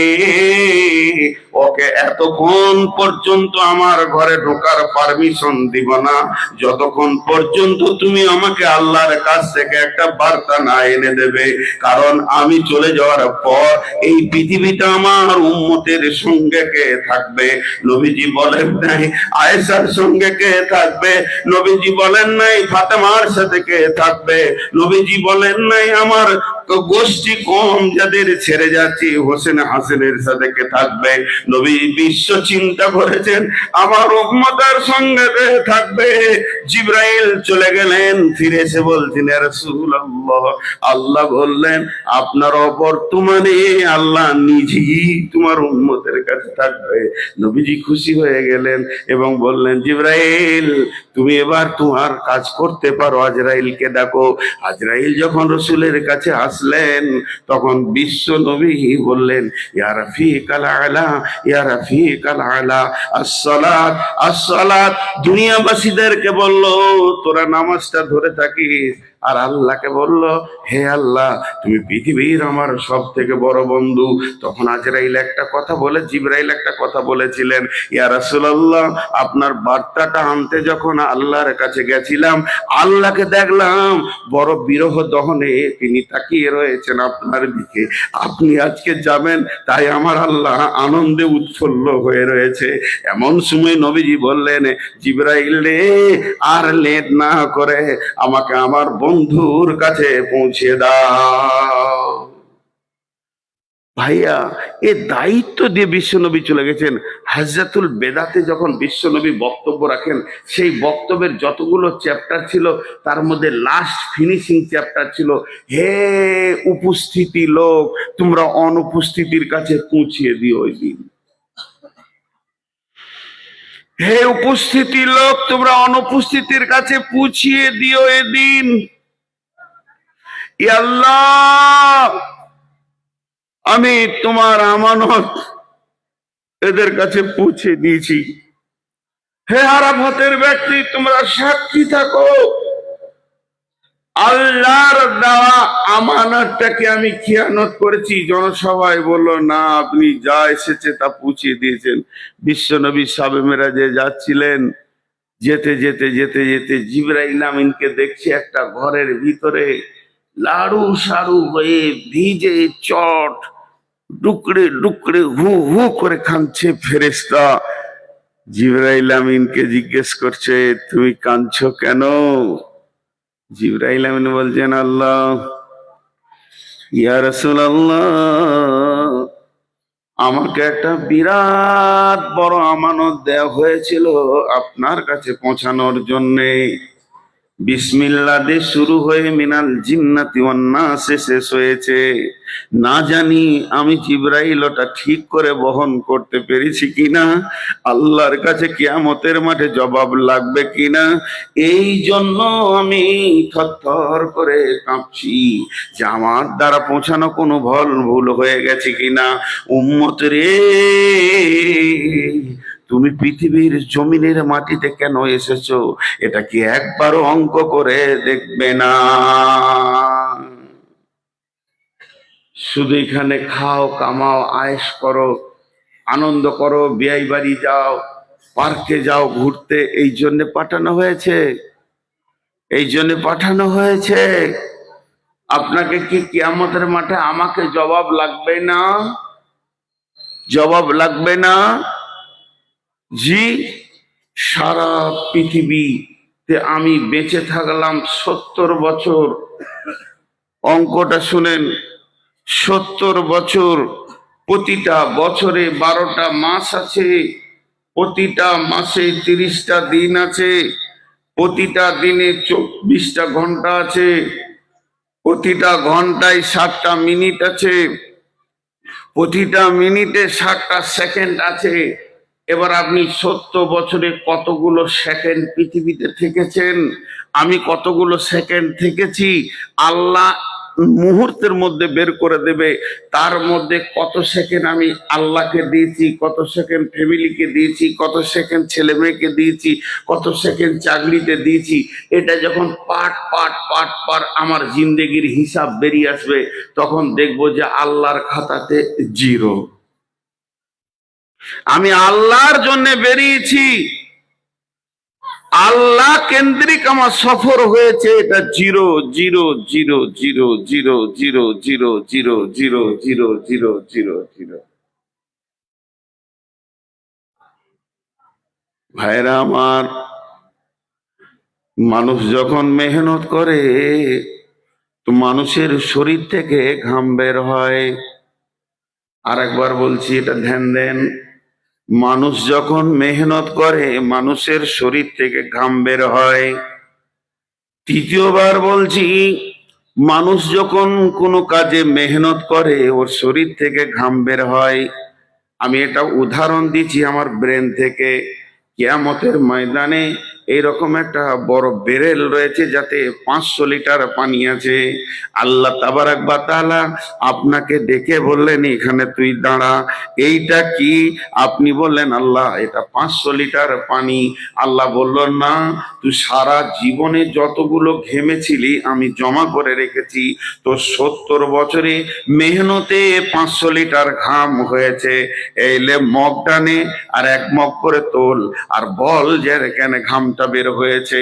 ওকে এতক্ষণ পর্যন্ত আমার ঘরে ঢোকার পারমিশন দিব না, যতক্ষণ পর্যন্ত তুমি আমাকে আল্লাহর কাছ থেকে একটা বার্তা না এনে দেবে। কারণ আমি চলে যাওয়ার পর এই পৃথিবীতে আমার উম্মতের সঙ্গে কে থাকবে? নবীজি বলেন নাই আয়েশার সঙ্গে কে থাকবে, নবীজি বলেন নাই ফাতেমার সাথে কে থাকবে, নবীজি বলেন নাই আমার গোষ্ঠী কম যাদের ছেড়ে যাচ্ছি হোসেন হাসেনের সাথে কে থাকবে। নবী বিশ্ব চিন্তা করেছেন আমার উম্মতের সঙ্গে কে থাকবে। জিবরাইল চলে গেলেন, ফিরে এসে বলছেন ইয়া রাসূলুল্লাহ, আল্লাহ বললেন আপনার অবর্তমানে আল্লাহ নিজেই তোমার উম্মতের কাছে থাকবে। নবীজি খুশি হয়ে গেলেন এবং বললেন জিবরাইল তুমি এবার তোমার কাজ করতে পারো, আজরাইলকে ডাকো। আজরাইল যখন রাসূলের কাছে আসলেন, তখন বিশ্ব নবী বললেন ইয়া রাফিকাল আলা, ইয়া রাফিকাল আলা, আসসালাত আসসালাত। দুনিয়াবাসীদেরকে বলল তোরা নামাজটা ধরে থাকিস, আর আল্লাহকে বলল হে আল্লাহ তুমি পৃথিবীর আমার সব থেকে বড় বন্ধু। তখন আজরাইল একটা কথা বলে, জিবরাইল একটা কথা বলেছিলেন ইয়া রাসূলুল্লাহ, আপনার বার্তাটা আনতে যখন আল্লাহর কাছে গেছিলাম, আল্লাহকে দেখলাম বড় বিরহ দহনে তিনি তাকিয়ে রয়েছেন আপনার দিকে। আপনি আজকে যাবেন, তাই আমার আল্লাহ আনন্দে উৎফুল্ল হয়ে রয়েছে। এমন সময় নবীজি বললেন জিবরাইল রে, আর লেট না করে আমাকে আমার বন্ধুর কাছে পৌঁছে দাও। ভাইয়া, এ দায়িত্ব দিয়ে বিশ্বনবী চলে গেছেন। হাজরাতুল বেদাতে যখন বিশ্বনবী বক্তব্য রাখেন, সেই বক্তব্যের যতগুলো চ্যাপ্টার ছিল তার মধ্যে লাস্ট ফিনিশিং চ্যাপ্টার ছিল, হে উপস্থিতি লোক, তোমরা অনুপস্থিতির কাছে পৌঁছিয়ে দিও ওই দিন। হে উপস্থিতি লোক, তোমরা অনুপস্থিতির কাছে পৌঁছিয়ে দিও এদিন। ইয়া আল্লাহ, আমি তোমার আমানত এদের কাছে পৌঁছে দিয়েছি। হে আরাফাতের ব্যক্তি, তোমরা সাক্ষী থাকো, আল্লাহর দেওয়া আমানতটাকে আমি খিয়ানত করেছি। জনসভায় বললো, না, আপনি যা এসেছে তা পৌঁছে দিয়েছেন। বিশ্বনবী সাবে মেরাজে যাচ্ছিলেন, যেতে যেতে যেতে যেতে জিবরাইল আমিনকে দেখছি একটা ঘরের ভিতরে লাড়ু সাড়ু হয়ে ভিজে চট ডুকরে ডুকরে হু হু করে কাঁদছে ফেরেশতা। জিবরাইল আমিনকে জিজ্ঞেস করছে, তুমি কাঁদছো কেন? জিবরাইল আমিন বলছেন, আল্লাহ, ইয়া রাসূলুল্লাহ, আমাকে একটা বিরাট বড় আমানত দেওয়া হয়েছিল আপনার কাছে পৌঁছানোর জন্যে। বিসমিল্লাহ দিয়ে শুরু হয়ে মিনাল জিন্নাতি ওয়ান নাসে শেষ হয়েছে। না জানি আমি জিবরাইল ওটা ঠিক করে বহন করতে পেরেছি কিনা, আল্লাহর কাছে কিয়ামতের মাঠে জবাব লাগবে কিনা, এই জন্য আমি থরথর করে কাঁপছি যে আমার দ্বারা পৌঁছানো কোনো ভুল হয়ে গেছে কিনা। উম্মত রে, তুমি পৃথিবীর জমিনের মাটিতে কেন এসেছো, এটা কি একবারও অঙ্ক করে দেখবে না? শুধু এখানে খাও, কামাও, আয়েশ করো, আনন্দ করো, বিয়ে বাড়ি যাও, পার্কে যাও ঘুরতে, এই জন্য পাঠানো হয়েছে? এই জন্য পাঠানো হয়েছে? আপনাকে কি কিয়ামতের মাঠে আমাকে জবাব লাগবে না? জবাব লাগবে না? জি। সারা পৃথিবীতে আমি বেঁচে থাকলাম 70 বছর। অঙ্কটা শুনেন, 70 বছর। প্রতিটা বছরে 12টা মাস আছে, প্রতিটা মাসে 30টা দিন আছে, প্রতিটা দিনে 24টা ঘন্টা আছে, প্রতিটা ঘন্টায় 60টা মিনিট আছে, প্রতিটা মিনিটে 60টা সেকেন্ড আছে। এবার আপনি 70 বছরে কতগুলো সেকেন্ড পৃথিবীতে থেকেছেন, আমি কতগুলো সেকেন্ড থেকেছি, আল্লাহ মুহূর্তের মধ্যে বের করে দেবে। তার মধ্যে কত সেকেন্ড আমি আল্লাহকে দিয়েছি, কত সেকেন্ড ফ্যামিলিকে দিয়েছি, কত সেকেন্ড ছেলে মেয়েকে দিয়েছি, কত সেকেন্ড চাকরিতে দিয়েছি, এটা যখন পার্ট পার্ট পার্ট পার্ট আমার জিন্দেগির হিসাব বেরিয়ে আসবে, তখন দেখবো যে আল্লাহর খাতাতে 0। আমি আল্লাহর জন্য বেরিয়েছি, আল্লাহ কেন্দ্রিক আমার সফর হয়েছে, এটা 0 0 0 0 0 0 0 0 0 0 0 0 0। ভাইরা আমার, মানুষ যখন মেহনত করে তো মানুষের শরীর থেকে ঘাম বের হয়। আর একবার বলছি, এটা ধ্যান দেন, মানুষ যখন মেহনত করে মানুষের শরীর থেকে ঘাম বের হয়। তৃতীয়বার বলছি, মানুষ যখন কোনো কাজে মেহনত করে ওর শরীর থেকে ঘাম বের হয়। আমি এটা উদাহরণ দিচ্ছি আমার ব্রেন থেকে। কিয়ামতের ময়দানে এইরকম একটা বড় বেরেল রয়েছে যাতে 500 লিটার পানি আছে। আল্লাহ তাবারাক ওয়া তাআলা আপনাকে ডেকে বললেন, এখানে তুই দাঁড়া। এইটা কি? আপনি বললেন, আল্লাহ এটা 500 লিটার পানি। আল্লাহ বললেন, না, তুই সারা জীবনে যতগুলো ঘেমেছিলি আমি জমা করে রেখেছি, তো 70 বছরে মেহনতে 500 লিটার ঘাম হয়েছে। এইলে মগটা নে আর 1 মগ করে তোল আর বল যে কেন ঘামটা ঘামটা বের হয়েছে,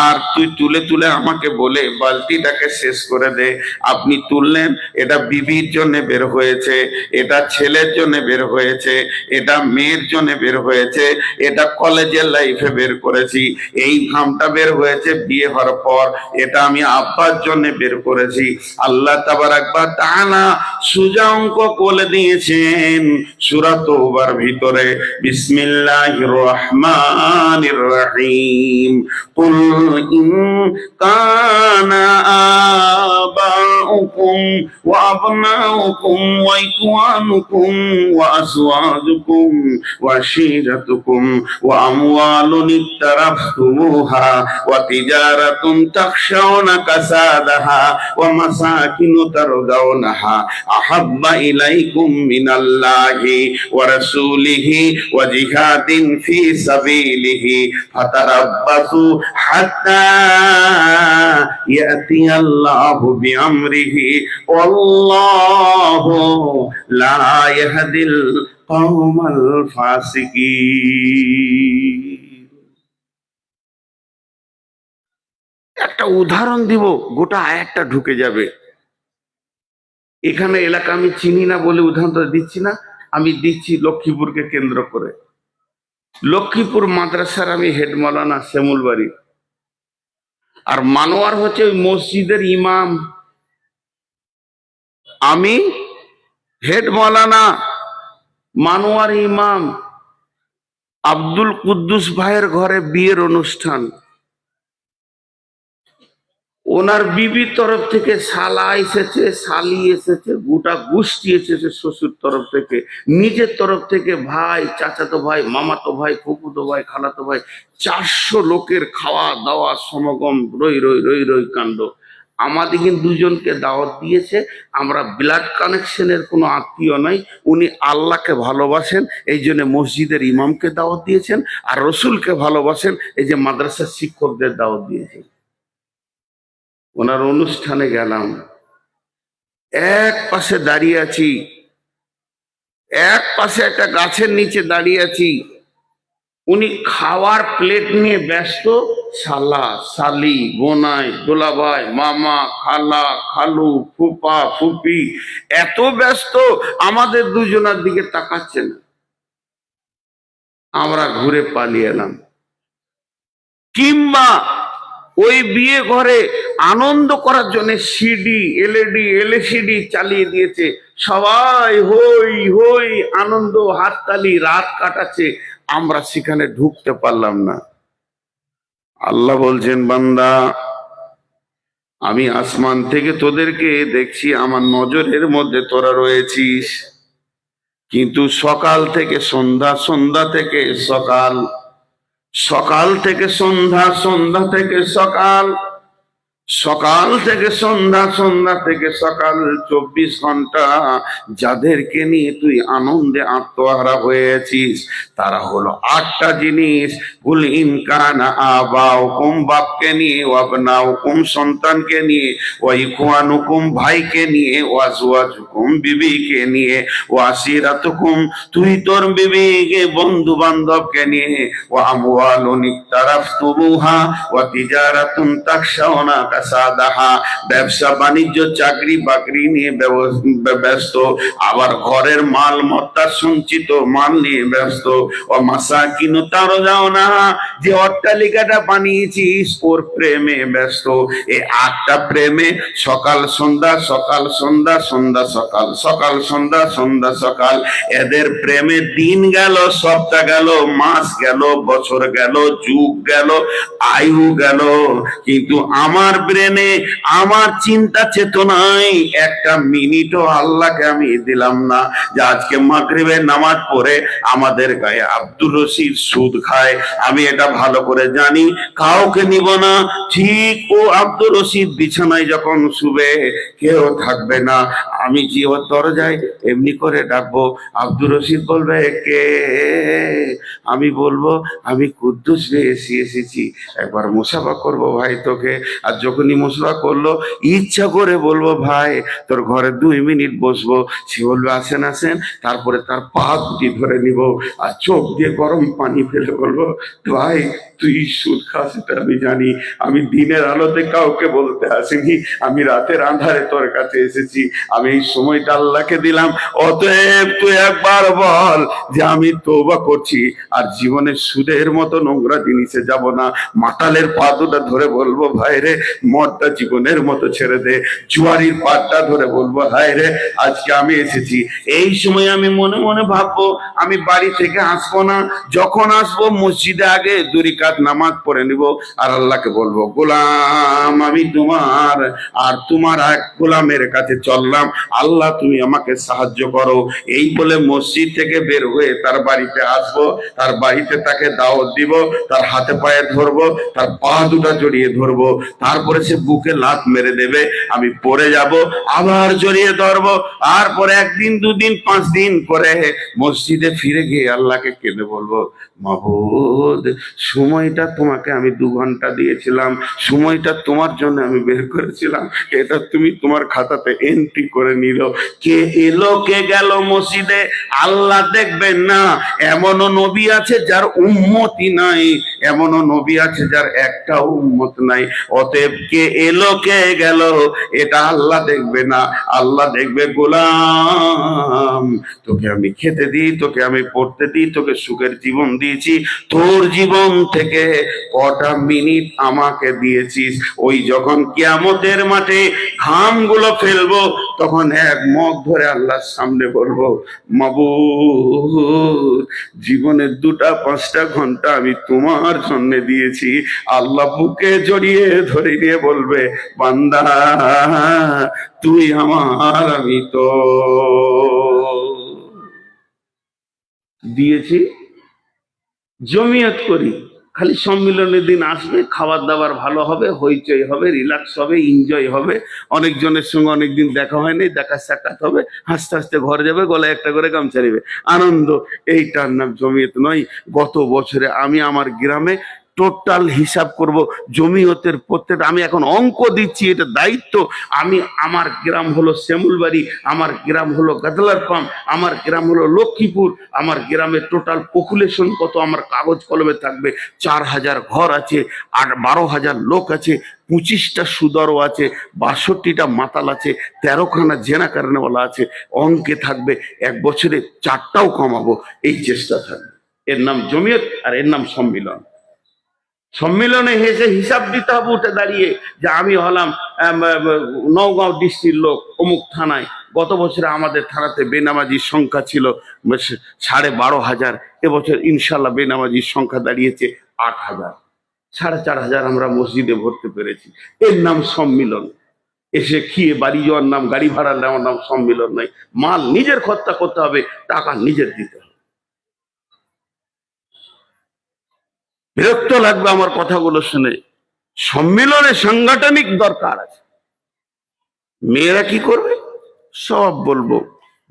আর তুই তুলে তুলে আমাকে বলে বালতিটাকে শেষ করে দে। আপনি তুললেন, এটা বিবির জন্য বের হয়েছে, এটা ছেলের জন্য বের হয়েছে, এটা মেয়ের জন্য বের হয়েছে, এটা কলেজের লাইফে বের করেছি। এই ঘামটা বের হয়েছে বিয়ে হওয়ার পর, এটা আমি আব্বার জন্য বের করেছি। আল্লাহ তাবারাক ওয়া তাআলা সোজা অঙ্ক বলে দিয়েছেন সূরা তওবার ভিতরে, বিসমিল্লাহির রহমানির রহিম, কুল ইন কানা আবাউকুম ওয়া আবনাউকুম ওয়া ইখওয়ানুকুম ওয়া আজওয়াজুকুম ওয়া আশীরাতুকুম ওয়া আমওয়ালুন ইক্তারাফতুমুহা ওয়া তিজারাতুন তাখশাউনা কাসাদাহা ওয়া মাসাকিনু তারদাউনাহা আহাব্বা ইলাইকুম মিনাল্লাহি ওয়া রাসূলিহি ওয়া জিহাদিন ফি সাবিলিহি ফাতারাব্বাসু হাত্তা ইয়াতিয়াল্লাহু বিআমরিহি ওয়াল্লাহু লা ইয়াহদিল কওমাল ফাসিকিন। একটা উদাহরণ দিব, গোটা আয়াতটা ঢুকে যাবে। এখানে এলাকা আমি চিনি না বলে উদাহরণটা দিচ্ছি না, আমি দিচ্ছি লক্ষ্মীপুরকে কেন্দ্র করে। লক্ষ্মীপুর মাদ্রাসার আমি হেড মাওলানা শ্যামল বাড়ি, আর মানোয়ার হচ্ছে ওই মসজিদের ইমাম। আমি হেড মাওলানা, মানোয়ার ইমাম। আব্দুল কুদ্দুস ভাইয়ের ঘরে বিয়ের অনুষ্ঠান, ওনার বিবির তরফ থেকে শালা এসেছে, শালি এসেছে, গোটা গোষ্ঠী এসেছে শ্বশুর তরফ থেকে, নিজের তরফ থেকে ভাই, চাচাতো ভাই, মামাতো ভাই, ফুফুতো ভাই, খালাতো ভাই, 400 লোকের খাওয়া দাওয়া সমাগম, রই রই রই রই কাণ্ড। আমাদের কিন্তু দুজনকে দাওয়াত দিয়েছে, আমরা ব্লাড কানেকশনের কোনো আত্মীয় নাই। উনি আল্লাহকে ভালোবাসেন, এই জন্য মসজিদের ইমামকে দাওয়াত দিয়েছেন, আর রসুলকে ভালোবাসেন, এই যে মাদ্রাসার শিক্ষকদের দাওয়াত দিয়েছেন। ওনার অনুষ্ঠানে গেলাম, এক পাশে দাঁড়িয়ে আছি, এক পাশে একটা গাছের নিচে দাঁড়িয়ে আছি। উনি খাওয়ার প্লেট নিয়ে ব্যস্ত, শালা শালি বোনাই দোলাভাই মামা খালা খালু ফুপা ফুপি এত ব্যস্ত, আমাদের দুজনের দিকে তাকাচ্ছে না। আমরা ঘুরে পালিয়ে এলাম। কিংবা ওই বিয়ে ঘরে আনন্দ করার জন্য সিডি এলইডি এলসিডি চালিয়ে দিয়েছে, সবাই হই হই আনন্দ হাততালি রাত কাটাচ্ছে, আমরা সেখানে ঢুকতে পারলাম না। আল্লাহ বলছেন, বান্দা আমি আসমান থেকে তোদেরকে দেখছি, আমার নজরের মধ্যে তোরা রয়েছিস, কিন্তু সকাল থেকে সন্ধ্যা, সন্ধ্যা থেকে সকাল, সকাল থেকে সন্ধ্যা, সন্ধ্যা থেকে সকাল, সকাল থেকে সন্ধ্যা, সন্ধ্যা থেকে সকাল, 24 ঘন্টা যাদেরকে নিয়ে তুই আনন্দে আত্মহারা হয়েছিস, তারা হলো 8টা জিনিস। কুল ইন কানা আবাউকুম, বাপকে নিয়ে, ওয়াবনাউকুম, সন্তানকে নিয়ে, ওয়া ইখওয়ানুকুম, ভাইকে নিয়ে, ওয়া আজওয়াজুকুম, বিবিকে নিয়ে, ওয়া আশিরাতুকুম, তুই তোর বিবিকে বন্ধু বান্ধবকে নিয়ে, ওয়া আমওয়ালুন ইক্তারাফতুমুহা ওয়া তিজারাতুন তাখশাউনা কাসাদাহা, ব্যবসা বাণিজ্য চাকরি বাকরি নিয়ে ব্যস্ত, আবার ঘরের মাল মত্তা সঞ্চিত মাল নিয়ে ব্যস্ত, ও মাসাকিনু তারদাউনা, যে অট্টালিকাটা বানিয়েছিস ওর প্রেমে ব্যস্ত। এই 8টা প্রেমে সকাল সন্ধ্যা, সকাল সন্ধ্যা, সন্ধ্যা সকাল, সকাল সন্ধ্যা, সন্ধ্যা সকাল, এদের প্রেমে দিন গেল, সপ্তাহ গেল, মাস গেল, বছর গেল, যুগ গেল, আয়ু গেল, কিন্তু আমার ব্রেনে, আমার চিন্তা চেতনায় একটা মিনিটও আল্লাহকে আমি দিলাম না। যে আজকে মাগরিবের নামাজ পড়ে আমাদের গায়ে আব্দুর রশিদ সুদ খায়, আমি এটা ভালো করে জানি, কাউকে নিব না। ঠিক ও আব্দুর রশিদ বিছানায় যখন শুবে, কেউ থাকবে না, আমি যে ওর দরজায় এমনি করে ডাকবো, আব্দুর রশিদ বলবে কে, আমি বলবো আমি কুদ্দুস এসেছি, একবার মুসাফা করবো ভাই তোকে। আর যখন যখনই মশলা করলো, ইচ্ছা করে বলবো ভাই তোর ঘরে 2 মিনিট বসবো, সে বলবে আসেন আসেন, তারপরে তার পা দুটি ধরে নিব আর চোখ দিয়ে গরম পানি ফেলে বলবো ভাই তুই সুদ খাস এটা আমি জানি, আমি দিনের আলোতে কাউকে বলতে আসিনি, আমি রাতের আঁধারে তোর কাছে এসেছি, আমি এই সময়টা আল্লাহকে দিলাম, অতএব তুই একবার বল যে আমি তওবা করছি আর জীবনে সুদের মতো নোংরা জিনিসে যাব না। মাতালের পা দুটা ধরে বলবো ভাই রে মদটা জীবনের মতো ছেড়ে দে, জুয়ারির পাটটা ধরে বলবো হায় রে আজকে আমি এসেছি। এই সময় আমি মনে মনে ভাববো আমি বাড়ি থেকে আসবো না, যখন আসবো মসজিদে আগে 2 রাকাত নামাজ পড়ে নিব আর আল্লাহকে বলবো গোলাম আমি তোমার আর তোমার এক গোলামের কাছে চললাম, আল্লাহ তুমি আমাকে সাহায্য করো। এই বলে মসজিদ থেকে বের হয়ে তার বাড়িতে আসবো, তার বাড়িতে তাকে দাওয়াত দিব, তার হাতে পায়ে ধরবো, তার পা দুটা জড়িয়ে ধরবো, তারপরে সে বুকে লাত মেরে দেবে, আমি পড়ে যাব, আবার জড়িয়ে ধরবো, আর পরে 1 দিন 2 দিন 5 দিন পরে মসজিদে ফিরে গিয়ে আল্লাহকে কেঁদে বলবো মাবুদ সময়টা তোমাকে আমি 2 ঘন্টা দিয়েছিলাম, সময়টা তোমার জন্য আমি বের করেছিলাম, এটা তুমি তোমার খাতাতে এন্ট্রি করে নিল। কে এলো কে গেল মসজিদে আল্লাহ দেখবেন না। এমনও নবী আছে যার উম্মতি নাই, এমনও নবী আছে যার একটা উম্মত নাই। অতএব কে এলো কে গেল এটা আল্লাহ দেখবে না, আল্লাহ দেখবে গোলাম তোকে আমি খেতে দিই, তোকে আমি পড়তে দিই, তোকে সুখের জীবন দিয়েছি, তোর জীবন থেকে কটা মিনিট আমাকে দিয়েছিস। ওই যখন কিয়ামতের মাঠে ঘামগুলো ফেলবো তখন এক মগ ধরে আল্লাহর সামনে বলবো মাবুদ জীবনের 2টা 5টা ঘন্টা আমি তোমার জন্য দিয়েছি। আল্লাহ বুকে জড়িয়ে ধরে নিয়ে বলবে বান্দা তুই আমার আমি তো দিয়েছি। জমিয়ত করি, খালি সম্মিলনের দিন আসবে, খাবার দাবার ভালো হবে, হইচই হবে, রিল্যাক্স হবে, এনজয় হবে, অনেকজনের সঙ্গে অনেকদিন দেখা হয়নি, দেখা সাক্ষাৎ হবে, হাসতে হাসতে ঘরে যাবে, গলায় একটা করে গামছা নেবে, আনন্দ। এইটার নাম জমিয়ত নয়। গত বছরে আমি আমার গ্রামে টোটাল হিসাব করব জমিয়তের প্রত্যেকটা, আমি এখন অঙ্ক দিচ্ছি, এটা দায়িত্ব। আমি আমার গ্রাম হলো শ্যামুলবাড়ি, আমার গ্রাম হলো গাদলার পাম্প, আমার গ্রাম হলো লক্ষ্মীপুর, আমার গ্রামের টোটাল পপুলেশন কত আমার কাগজ কলমে থাকবে। 4000 ঘর আছে, আর 12,000 লোক আছে, 25টা সুদরও আছে, 62টা মাতাল আছে, 13খানা জেনা কারণেওয়ালা আছে। অঙ্কে থাকবে 1 বছরে 4টাও কমাবো, এই চেষ্টা থাকবে। এর নাম জমিয়ত আর এর নাম সম্মিলন। সম্মিলনে হেসে হিসাব দিতে হবে উঠে দাঁড়িয়ে যে আমি হলাম নওগাঁও ডিস্ট্রিক্ট লোক অমুক থানায়, গত বছরে আমাদের থানাতে বেনামাজির সংখ্যা ছিল 12,500, এবছর ইনশাল্লাহ বেনামাজির সংখ্যা দাঁড়িয়েছে 8,000, 4,500 আমরা মসজিদে ভরতে পেরেছি। এর নাম সম্মিলন। এসে খেয়ে বাড়ি যাওয়ার নাম, গাড়ি ভাড়া নেওয়ার নাম সম্মিলন নয়। মাল নিজের খরচা করতে হবে, টাকা নিজের দিতে হবে। বিরক্ত লাগবে আমার কথাগুলো শুনে। সম্মিলনে সাংগঠনিক দরকার আছে। মেয়েরা কি করবে সব বলবো।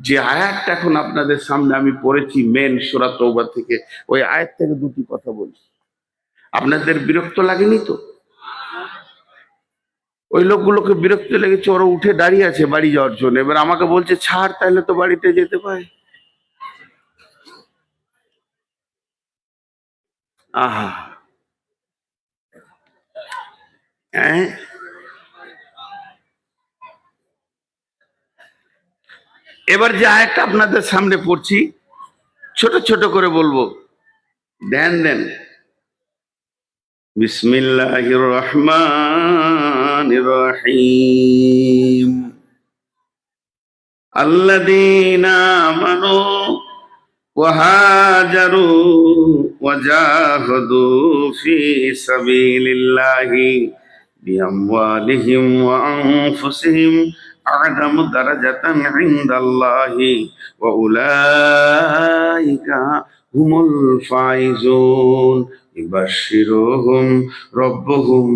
যে আয়াতটা এখন আপনাদের সামনে আমি পড়েছি মেন সূরা তওবা থেকে, ওই আয়াত থেকে 2টি কথা বলছি। আপনাদের বিরক্ত লাগেনি তো? ওই লোকগুলোকে বিরক্ত লেগেছে, ওরা উঠে দাঁড়িয়ে আছে বাড়ি যাওয়ার জন্য, এবার আমাকে বলছে ছাড় তাহলে তো বাড়িতে যেতে পারে। আহা হ্যাঁ, এবার যে আয়াতটা আপনাদের সামনে পড়ছি ছোট ছোট করে বলবো, ধ্যান দেন। বিসমিল্লাহির রহমানির রহিম। আল্লাযীনা আমানু ওয়া হাজারু ওয়া জাহাদু ফি সাবিলিল্লাহি বিআমওয়ালিহিম ওয়া আনফুসিহিম আ'যামু দারাজাতান ইনদাল্লাহি ওয়া উলাইকা হুমুল ফাইজুন। ইবাশশিরুহুম রাব্বুহুম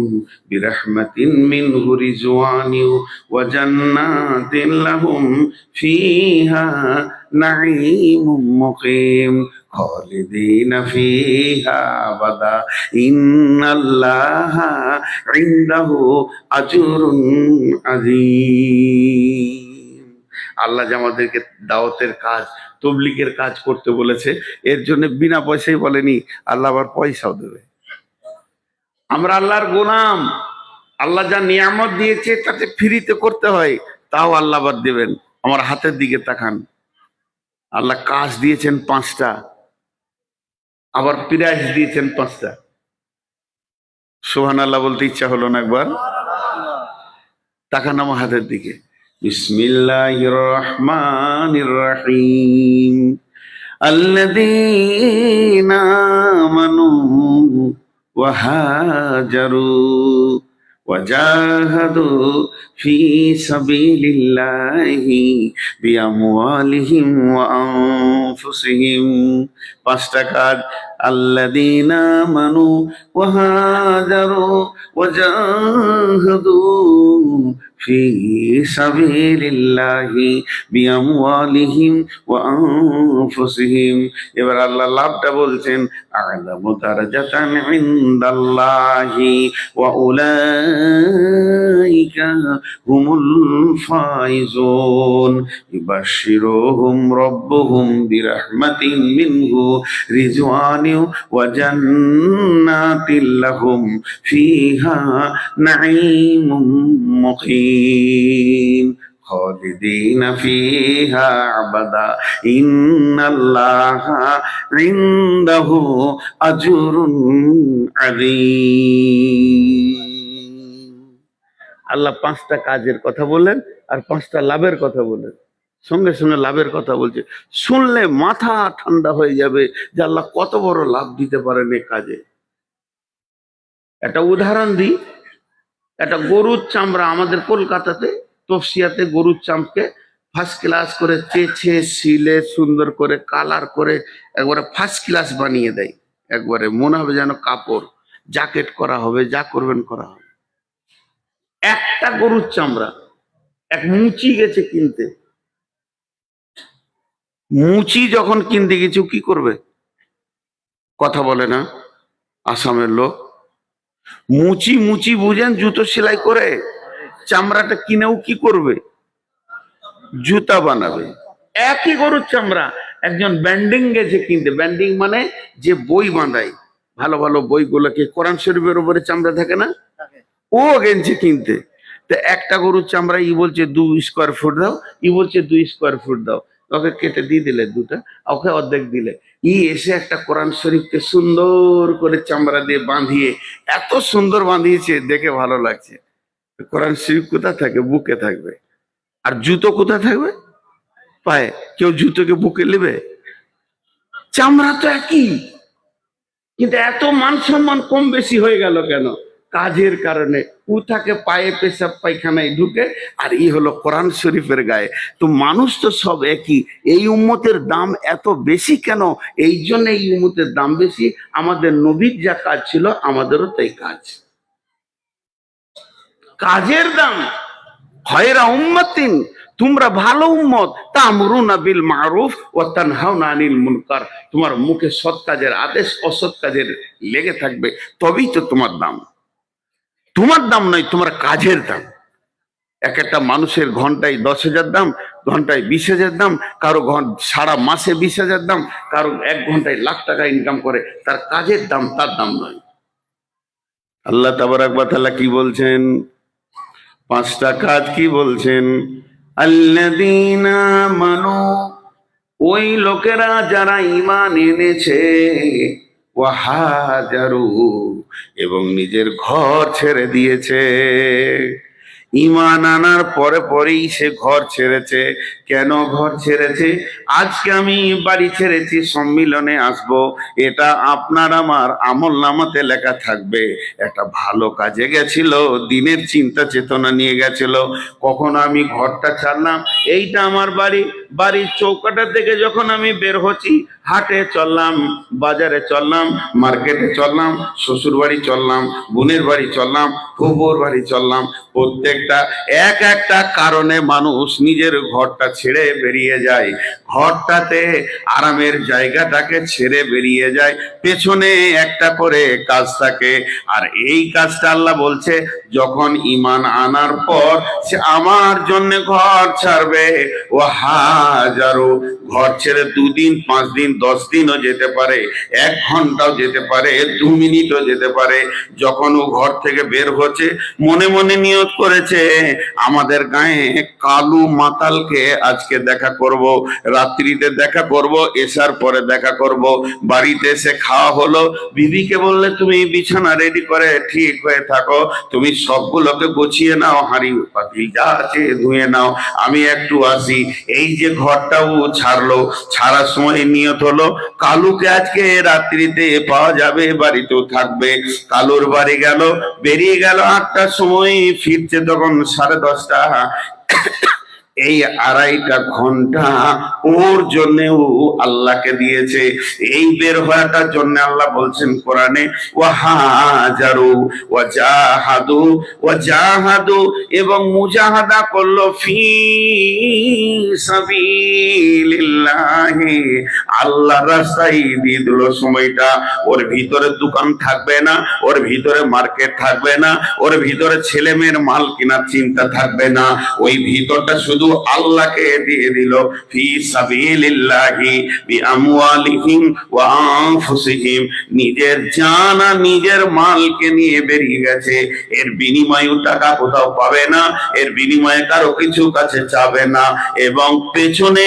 বিরাহমাতিন মিনহু রিজওয়ানিন ওয়া জান্নাতিন লাহুম ফিহা নাঈমুম মুকিম خالدين فيها أبدا إن الله عنده أجر عظيم। আল্লাহ যে আমাদেরকে দাওয়াতের কাজ, তবলিগের কাজ করতে বলেছে, এর জন্য বিনা পয়সায় বলেনি, আল্লাহ আবার পয়সাও দেবে। আমরা আল্লাহর গোলাম, আল্লাহ যা নিয়ামত দিয়েছে তাতে ফ্রিতে করতে হয়, তাও আল্লাহ আবার দেবেন। আমার হাতের দিকে তাকান, আল্লাহ কাজ দিয়েছেন 5টা, আবার প্রাইজ দিয়েছেন 5টা। সুবহানাল্লাহ বলতে ইচ্ছা হলো না একবার? তাকান আমার হাতের দিকে। বিসমিল্লাহির রহমানির রহিম। আল্লাযীনা আমানু ওয়া হাজারু وجاهدوا في سبيل الله بأموالهم وأنفسهم। 5টা কাজ। الذين آمنوا وهاجروا وجاهدوا في سبيل الله بأموالهم وأنفسهم। এবার আল্লাহ লাভটা বলছেন, আ'লামু দারাজাতান ইনদাল্লাহি ওয়া উলাইকা হুমুল ফাইজুন ইবাশশিরুহুম রাব্বুহুম বিরাহমাতিন মিনহু রিজওয়ানিন ওয়া জান্নাতিন লাহুম ফিহা নাঈমুম মুকিম خالدين فيها أبدا إن الله عنده أجر عظيم। আল্লাহ 5টা কাজের কথা বললেন আর 5টা লাভের কথা বললেন, সঙ্গে সঙ্গে লাভের কথা বলছে। শুনলে মাথা ঠান্ডা হয়ে যাবে যে আল্লাহ কত বড় লাভ দিতে পারেন এই কাজে। একটা উদাহরণ দিই। একটা গরুর চামড়া, আমাদের কলকাতাতে তফসিয়াতে গরুর চামড়াকে ফার্স্ট ক্লাস করে চেঁচে শিলে সুন্দর করে কালার করে একবারে ফার্স্ট ক্লাস বানিয়ে দেয়। একবারে মনে হবে যেন কাপড়, জ্যাকেট করা হবে, যা করবেন করা হবে। একটা গরুর চামড়া এক মুচি গেছে কিনতে। মুচি যখন কিনতে গেছে কি করবে? কথা বলে না আসামের লোক। মুচি মুচি বুঝেন, জুতো সেলাই করে। চামড়াটা কিনেও কি করবে? জুতা বানাবে। একই গরুর চামড়া একজন ব্যান্ডিং গেছে কিনতে। ব্যান্ডিং মানে যে বই বাঁধায়, ভালো ভালো বইগুলোকে, কোরআন শরীফের উপরে চামড়া থাকে না, ও গেছে কিনতে। তো একটা গরুর চামড়া ই বলছে 2 স্কোয়ার ফুট দাও, ই বলছে 2 স্কোয়ার ফুট দাও। ওকে কেটে দিয়ে দিলে দুটা, ওকে অর্ধেক দিলে। ই এসে একটা কোরআন শরীফকে সুন্দর করে চামড়া দিয়ে বাঁধিয়ে, এত সুন্দর বাঁধিয়েছে, দেখে ভালো লাগছে। কোরআন শরীফ কোথায় থাকে? বুকে থাকবে। আর জুতো কোথায় থাকবে? পায়ে। কেউ জুতোকে বুকে নেবে? চামড়া তো একই, কিন্তু এত মান সম্মান কম বেশি হয়ে গেল কেন? কাজের কারণে। ও থাকে পায়ে পেশাব পায়খানায় ঢুকে, আর ই হলো কোরআন শরীফের গায়ে। তো মানুষ তো সব একই। এই উম্মতের দাম এত বেশি কেন? এই জন্য এই উম্মতের দাম বেশি। আমাদের নবীর যা কাজ ছিল, আমাদেরও তাই কাজ। কাজের দাম। খয়রা উম্মাতিন, তোমরা ভালো উম্মত, তা'মুরুনা বিল মারুফ ওয়া তানহাউনা আনিল মুনকার। তোমার মুখে সৎ কাজের আদেশ, অসৎ কাজের লেগে থাকবে, তবেই তো তোমার দাম। তোমার দাম নয়, তোমার কাজের দাম। এক একটা মানুষের ঘন্টায় 10,000 দাম, ঘন্টায় 20,000 দাম, কারো সারা মাসে 20,000 দাম, কারো 1 ঘন্টায় লাখ টাকা ইনকাম করে। তার কাজের দাম, তার দাম নয়। আল্লাহ তাবারাক ওয়া তাআলা কি বলছেন? 5টা কাজ কি বলছেন? আল্লাযীনা আমানু, ওই লোকেরা যারা ঈমান এনেছে, ওয়া হাজারু, এবং নিজের ঘর ছেড়ে দিয়েছে। ঈমান আনার পরে পরেই সে ঘর ছেড়েছে। কেন ঘর ছেড়েছে? আজকে আমি বাড়ি ছেড়েছি, সম্মিলনে আসব, এটা আপনার আমার আমল নামাতে লেখা থাকবে। একটা ভালো কাজে গেছিল, দিনের চিন্তা চেতনা নিয়ে গেছিল। কখন আমি ঘরটা ছাড়লাম, এইটা আমার বাড়ি, বাড়ির চৌকাটা থেকে যখন আমি বের হচ্ছি, হাটে চললাম, বাজারে চললাম, মার্কেটে চললাম, শ্বশুর বাড়ি চললাম, বোনের বাড়ি চললাম, ফুফুর বাড়ি চললাম, প্রত্যেক এক একটা কারণে মানুষ নিজের ঘরটা ছেড়ে বেরিয়ে যায়, ঘরটাতে আরামের জায়গাটাকে ছেড়ে বেরিয়ে যায়, পেছনে একটা করে কাজ থাকে। আর এই কাজটা আল্লাহ বলছে যখন ঈমান আনার পর সে আমার জন্য ঘর ছাড়বে, ও হাজারো, ঘর ছেড়ে 2 দিন 5 দিন 10 দিনও যেতে পারে, 1 ঘন্টাও যেতে পারে, 2 মিনিটও যেতে পারে, যখন ও ঘর থেকে বের হচ্ছে মনে মনে নিয়ত করেছে আমাদের গায়ে কালু মাতালকে আজকে দেখা করব, রাত্রিতে দেখা করব, এসার পরে দেখা করব। বাড়িতে এসে খাওয়া হলো, বিবিকে বললে তুমি বিছানা রেডি করে ঠিক হয়ে থাকো, তুমি সবগুলোকে গুছিয়ে নাও, হাঁড়ি পাতিল যা আছে ধুয়ে নাও, আমি একটু আসি। এই যে ঘরটাও ছাড়লো, ছাড়ার সময় নিয়ত হলো কালুকে আজকে রাত্রিতে পাওয়া যাবে, বাড়িতেও থাকবে। কালুর বাড়ি গেল, বেরিয়ে গেল 8টার সময়, ফিরছে তখন 10:30। এই 2.5 ঘন্টা ওর জন্যও আল্লাহকে দিয়েছে। এই বের হওয়াটার জন্য আল্লাহ বলছেন কোরআনে, ওয়াহাজারু ওয়াজাহাদু, এবং মুজাহাদা করলো ফি সাবিলিল্লাহি, আল্লাহর রাস্তায় দিয়ে দিল সময়টা। ওর ভিতরে দোকান থাকবে না, ওর ভিতরে মার্কেট থাকবে না, ওর ভিতরে ছেলে মেয়ের মাল কেনার চিন্তা থাকবে না, ওই ভিতরটা শুধু আল্লাহকে দিয়ে দিল। ফি সাবিলিল্লাহি বিআমওয়ালিহিম ওয়া আনফুসিহিম, নিজের জান আর নিজের মালকে নিয়ে বেরিয়ে গেছে। এর বিনিময়ে টাকা কোথাও পাবে না, এর বিনিময়ে কারো কিছু কাছে চাবে না, এবং পেছনে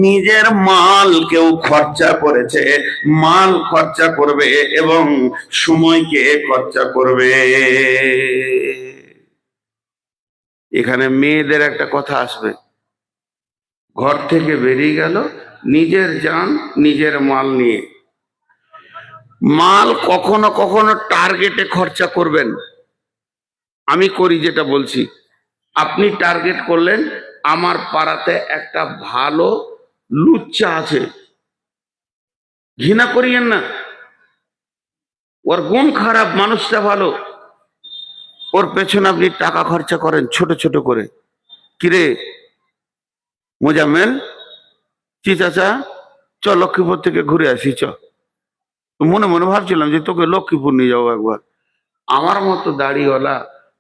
নিজের মাল কেউ খরচা করেছে, মাল খরচা করবে এবং সময়কে খরচা করবে। এখানে মেয়েদের একটা কথা আসবে, ঘর থেকে বেরিয়ে গেল নিজের জান নিজের মাল নিয়ে। মাল কখনো কখনো টার্গেটে খরচা করবেন, আমি করি যেটা বলছি। আপনি টার্গেট করলেন আমার পাড়াতে একটা ভালো লুচ্চা আছে, ঘৃণা করিয়েন না, ওর গুণ খারাপ, মানুষটা ভালো, ওর পেছনে আপনি টাকা খরচা করেন ছোট ছোট করে। কিরে মোজাম্মেল, কি চাচা, চ লক্ষ্মীপুর থেকে ঘুরে আসি, চ। মনে মনে ভাবছিলাম যে তোকে লক্ষ্মীপুর নিয়ে যাবো একবার। আমার মতো দাড়িওয়ালা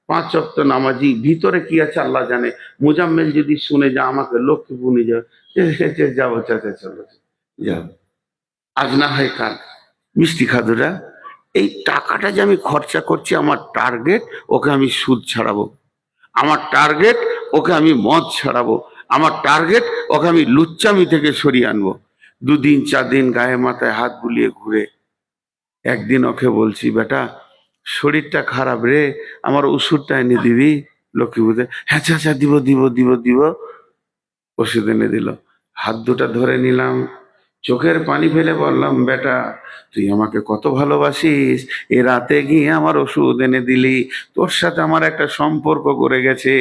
5 ওয়াক্ত নামাজি, ভিতরে কি আছে আল্লাহ জানে। মোজাম্মেল যদি শুনে যে আমাকে লক্ষ্মীপুর নিয়ে যাবে, যাবো চাচা, চলো যাও, আজ না হয় কাল মিষ্টি খাদুরা। এই টাকাটা যে আমি খরচা করছি, আমার টার্গেট ওকে আমি সুদ ছাড়াবো, আমার টার্গেট ওকে আমি মদ ছাড়াবো, আমার টার্গেট ওকে আমি লুচ্চামি থেকে সরিয়ে আনবো। 2 দিন 4 দিন গায়ে মাথায় হাত বুলিয়ে ঘুরে, একদিন ওকে বলছি বেটা শরীরটা খারাপ রে, আমার ওষুধটা এনে দিবি লক্ষ্মীপুরে? হ্যাঁ চাচা দিব দিব দিব দিব। ওষুধ এনে দিল, হাত দুটা ধরে নিলাম, চোখের পানি ফেলে বললাম বেটা তুই আমাকে কত ভালোবাসিস, এ রাতে গিয়ে আমার ওষুধ এনে দিলি, তোর সাথে আমার একটা সম্পর্ক করে গেছে,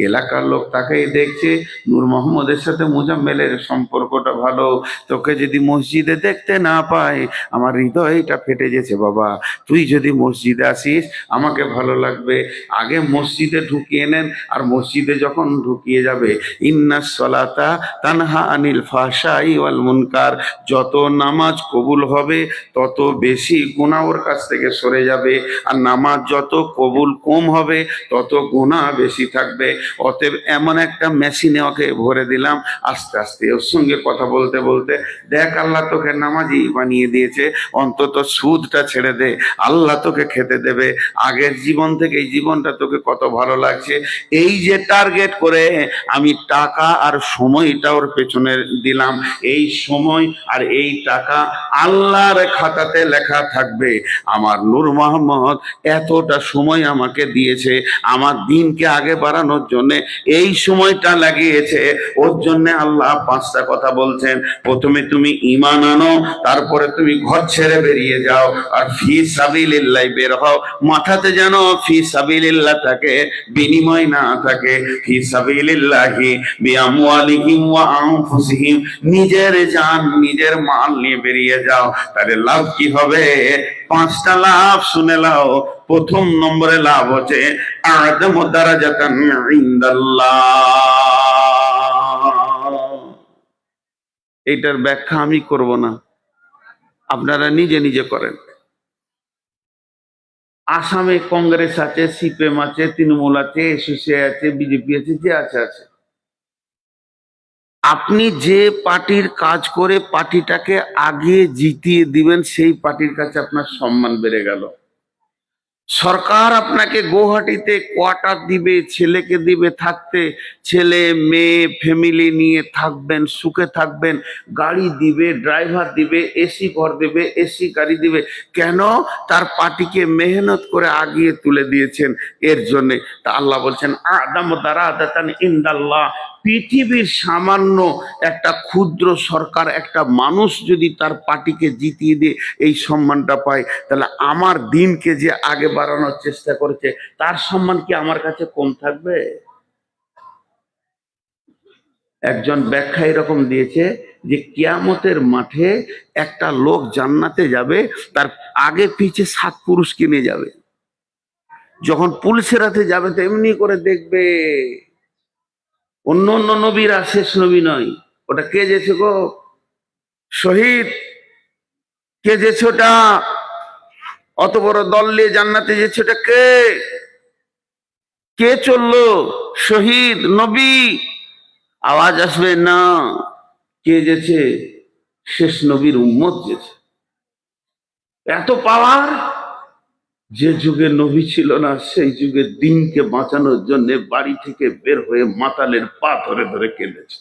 এলাকার লোক তাকেই দেখছে নূর মোহাম্মদের সাথে মোজাম্মেলের সম্পর্কটা ভালো, তোকে যদি মসজিদে দেখতে না পায় আমার হৃদয়টা ফেটে গেছে বাবা, তুই যদি মসজিদে আসিস আমাকে ভালো লাগবে। আগে মসজিদে ঢুকিয়ে নেন, আর মসজিদে যখন ঢুকিয়ে যাবে ইন্নাস সালাতা তানহা আনিল ফাহশাই ওয়াল মুনকার, যত নামাজ কবুল হবে তত বেশি গুনাহ ওর কাছ থেকে সরে যাবে, আর নামাজ যত কবুল কম হবে তত গুনাহ বেশি থাকবে। অতএব এমন একটা মেশিনে ওকে ভরে দিলাম, আস্তে আস্তে ওর সঙ্গে কথা বলতে বলতে দেখ আল্লাহ তোকে নামাজি বানিয়ে দিয়েছে, অন্তত সুদটা ছেড়ে দে, আল্লাহ তোকে খেতে দেবে, আগের জীবন থেকে এই জীবনটা তোকে কত ভালো লাগছে। এই যে টার্গেট করে আমি টাকা আর সময়টা ওর পেছনে দিলাম, এই সময় আর এই টাকা আল্লাহর খাতাতে লেখা থাকবে আমার নূর মোহাম্মদ এতটা সময় আমাকে দিয়েছে, আমার দিনকে আগে বাড়ানোর জন্য এই সময়টা লাগিয়েছে। ওর জন্য আল্লাহ 5টা কথা বলছেন, প্রথমে তুমি ঈমান আনো, তারপরে তুমি ঘর ছেড়ে বেরিয়ে যাও, আর ফি সাবিলিল্লাহ বের হও, মাথাতে যেন ফি সাবিলিল্লাহ থাকে, বিনিময় না থাকে। ফি সাবিলিল্লাহি বিআমওয়ালিহিম ওয়া আনফুসিহিম, নিজের জান নিজের নিজের মাল নিয়ে বেরিয়ে যাও, তাহলে লাভ কি হবে? 5টা লাভ শুনে নাও। প্রথম নম্বরে লাভ হচ্ছে আ'যামু দারাজাতান ইনদাল্লাহ। এটার ব্যাখ্যা আমি করব না, আপনারা নিজে নিজে করেন। আসামে কংগ্রেস আছে, সিপিএম আছে, তৃণমূল আছে, এসোসিয়ে আছে, বিজেপি আছে, যে আছে। আপনি যে পার্টির কাজ করে পার্টিটাকে আগে জিতিয়ে দিবেন, সেই পার্টির কাছে আপনার সম্মান বেড়ে গেল। সরকার আপনাকে গুয়াহাটিতে কোয়ার্টার দিবে, ছেলেকে দিবে থাকতে, ছেলে মেয়ে ফ্যামিলি নিয়ে থাকবেন, সুখে থাকবেন, গাড়ি দিবে, ড্রাইভার দিবে, এসি ঘর দিবে, এসি গাড়ি দিবে। কেন? তার পার্টিকে মেহনত করে আগিয়ে তুলে দিয়েছেন। এর জন্য তা আল্লাহ বলছেন আ'যামু দারাজাতান ইনদাল্লাহ। পৃথিবীর সামান্য একটা ক্ষুদ্র সরকার, একটা মানুষ যদি তার পার্টিকে জিতিয়ে দিয়ে এই সম্মানটা পায়, তাহলে আমার দিনকে যে আগে বাড়ানোর চেষ্টা করেছে, তার সম্মান কি আমার কাছে কম থাকবে? একজন ব্যাখ্যা এরকম দিয়েছে যে কিয়ামতের মাঠে একটা লোক জান্নাতে যাবে, তার আগে পিছে 7 পুরুষকে নিয়ে যাবে। যখন পুলিশের হাতে যাবে তো এমনি করে দেখবে, অন্য অন্য নবীরা, শেষ নবী নয়। ওটা কে যেছে গো? শহীদ কে যেছে? ওটা অত বড় দল নিয়ে জান্নাতে যেছে, ওটা কে? কে চললো? শহীদ, নবী। আওয়াজ আসবে না, কে যেছে? শেষ নবীর উম্মত যেছে। এত পাওয়ার! যে যুগে নবী ছিল না, সেই যুগে দিনকে বাঁচানোর জন্য বাড়ি থেকে বের হয়ে মাতালের পা ধরে ধরে কেঁদেছে।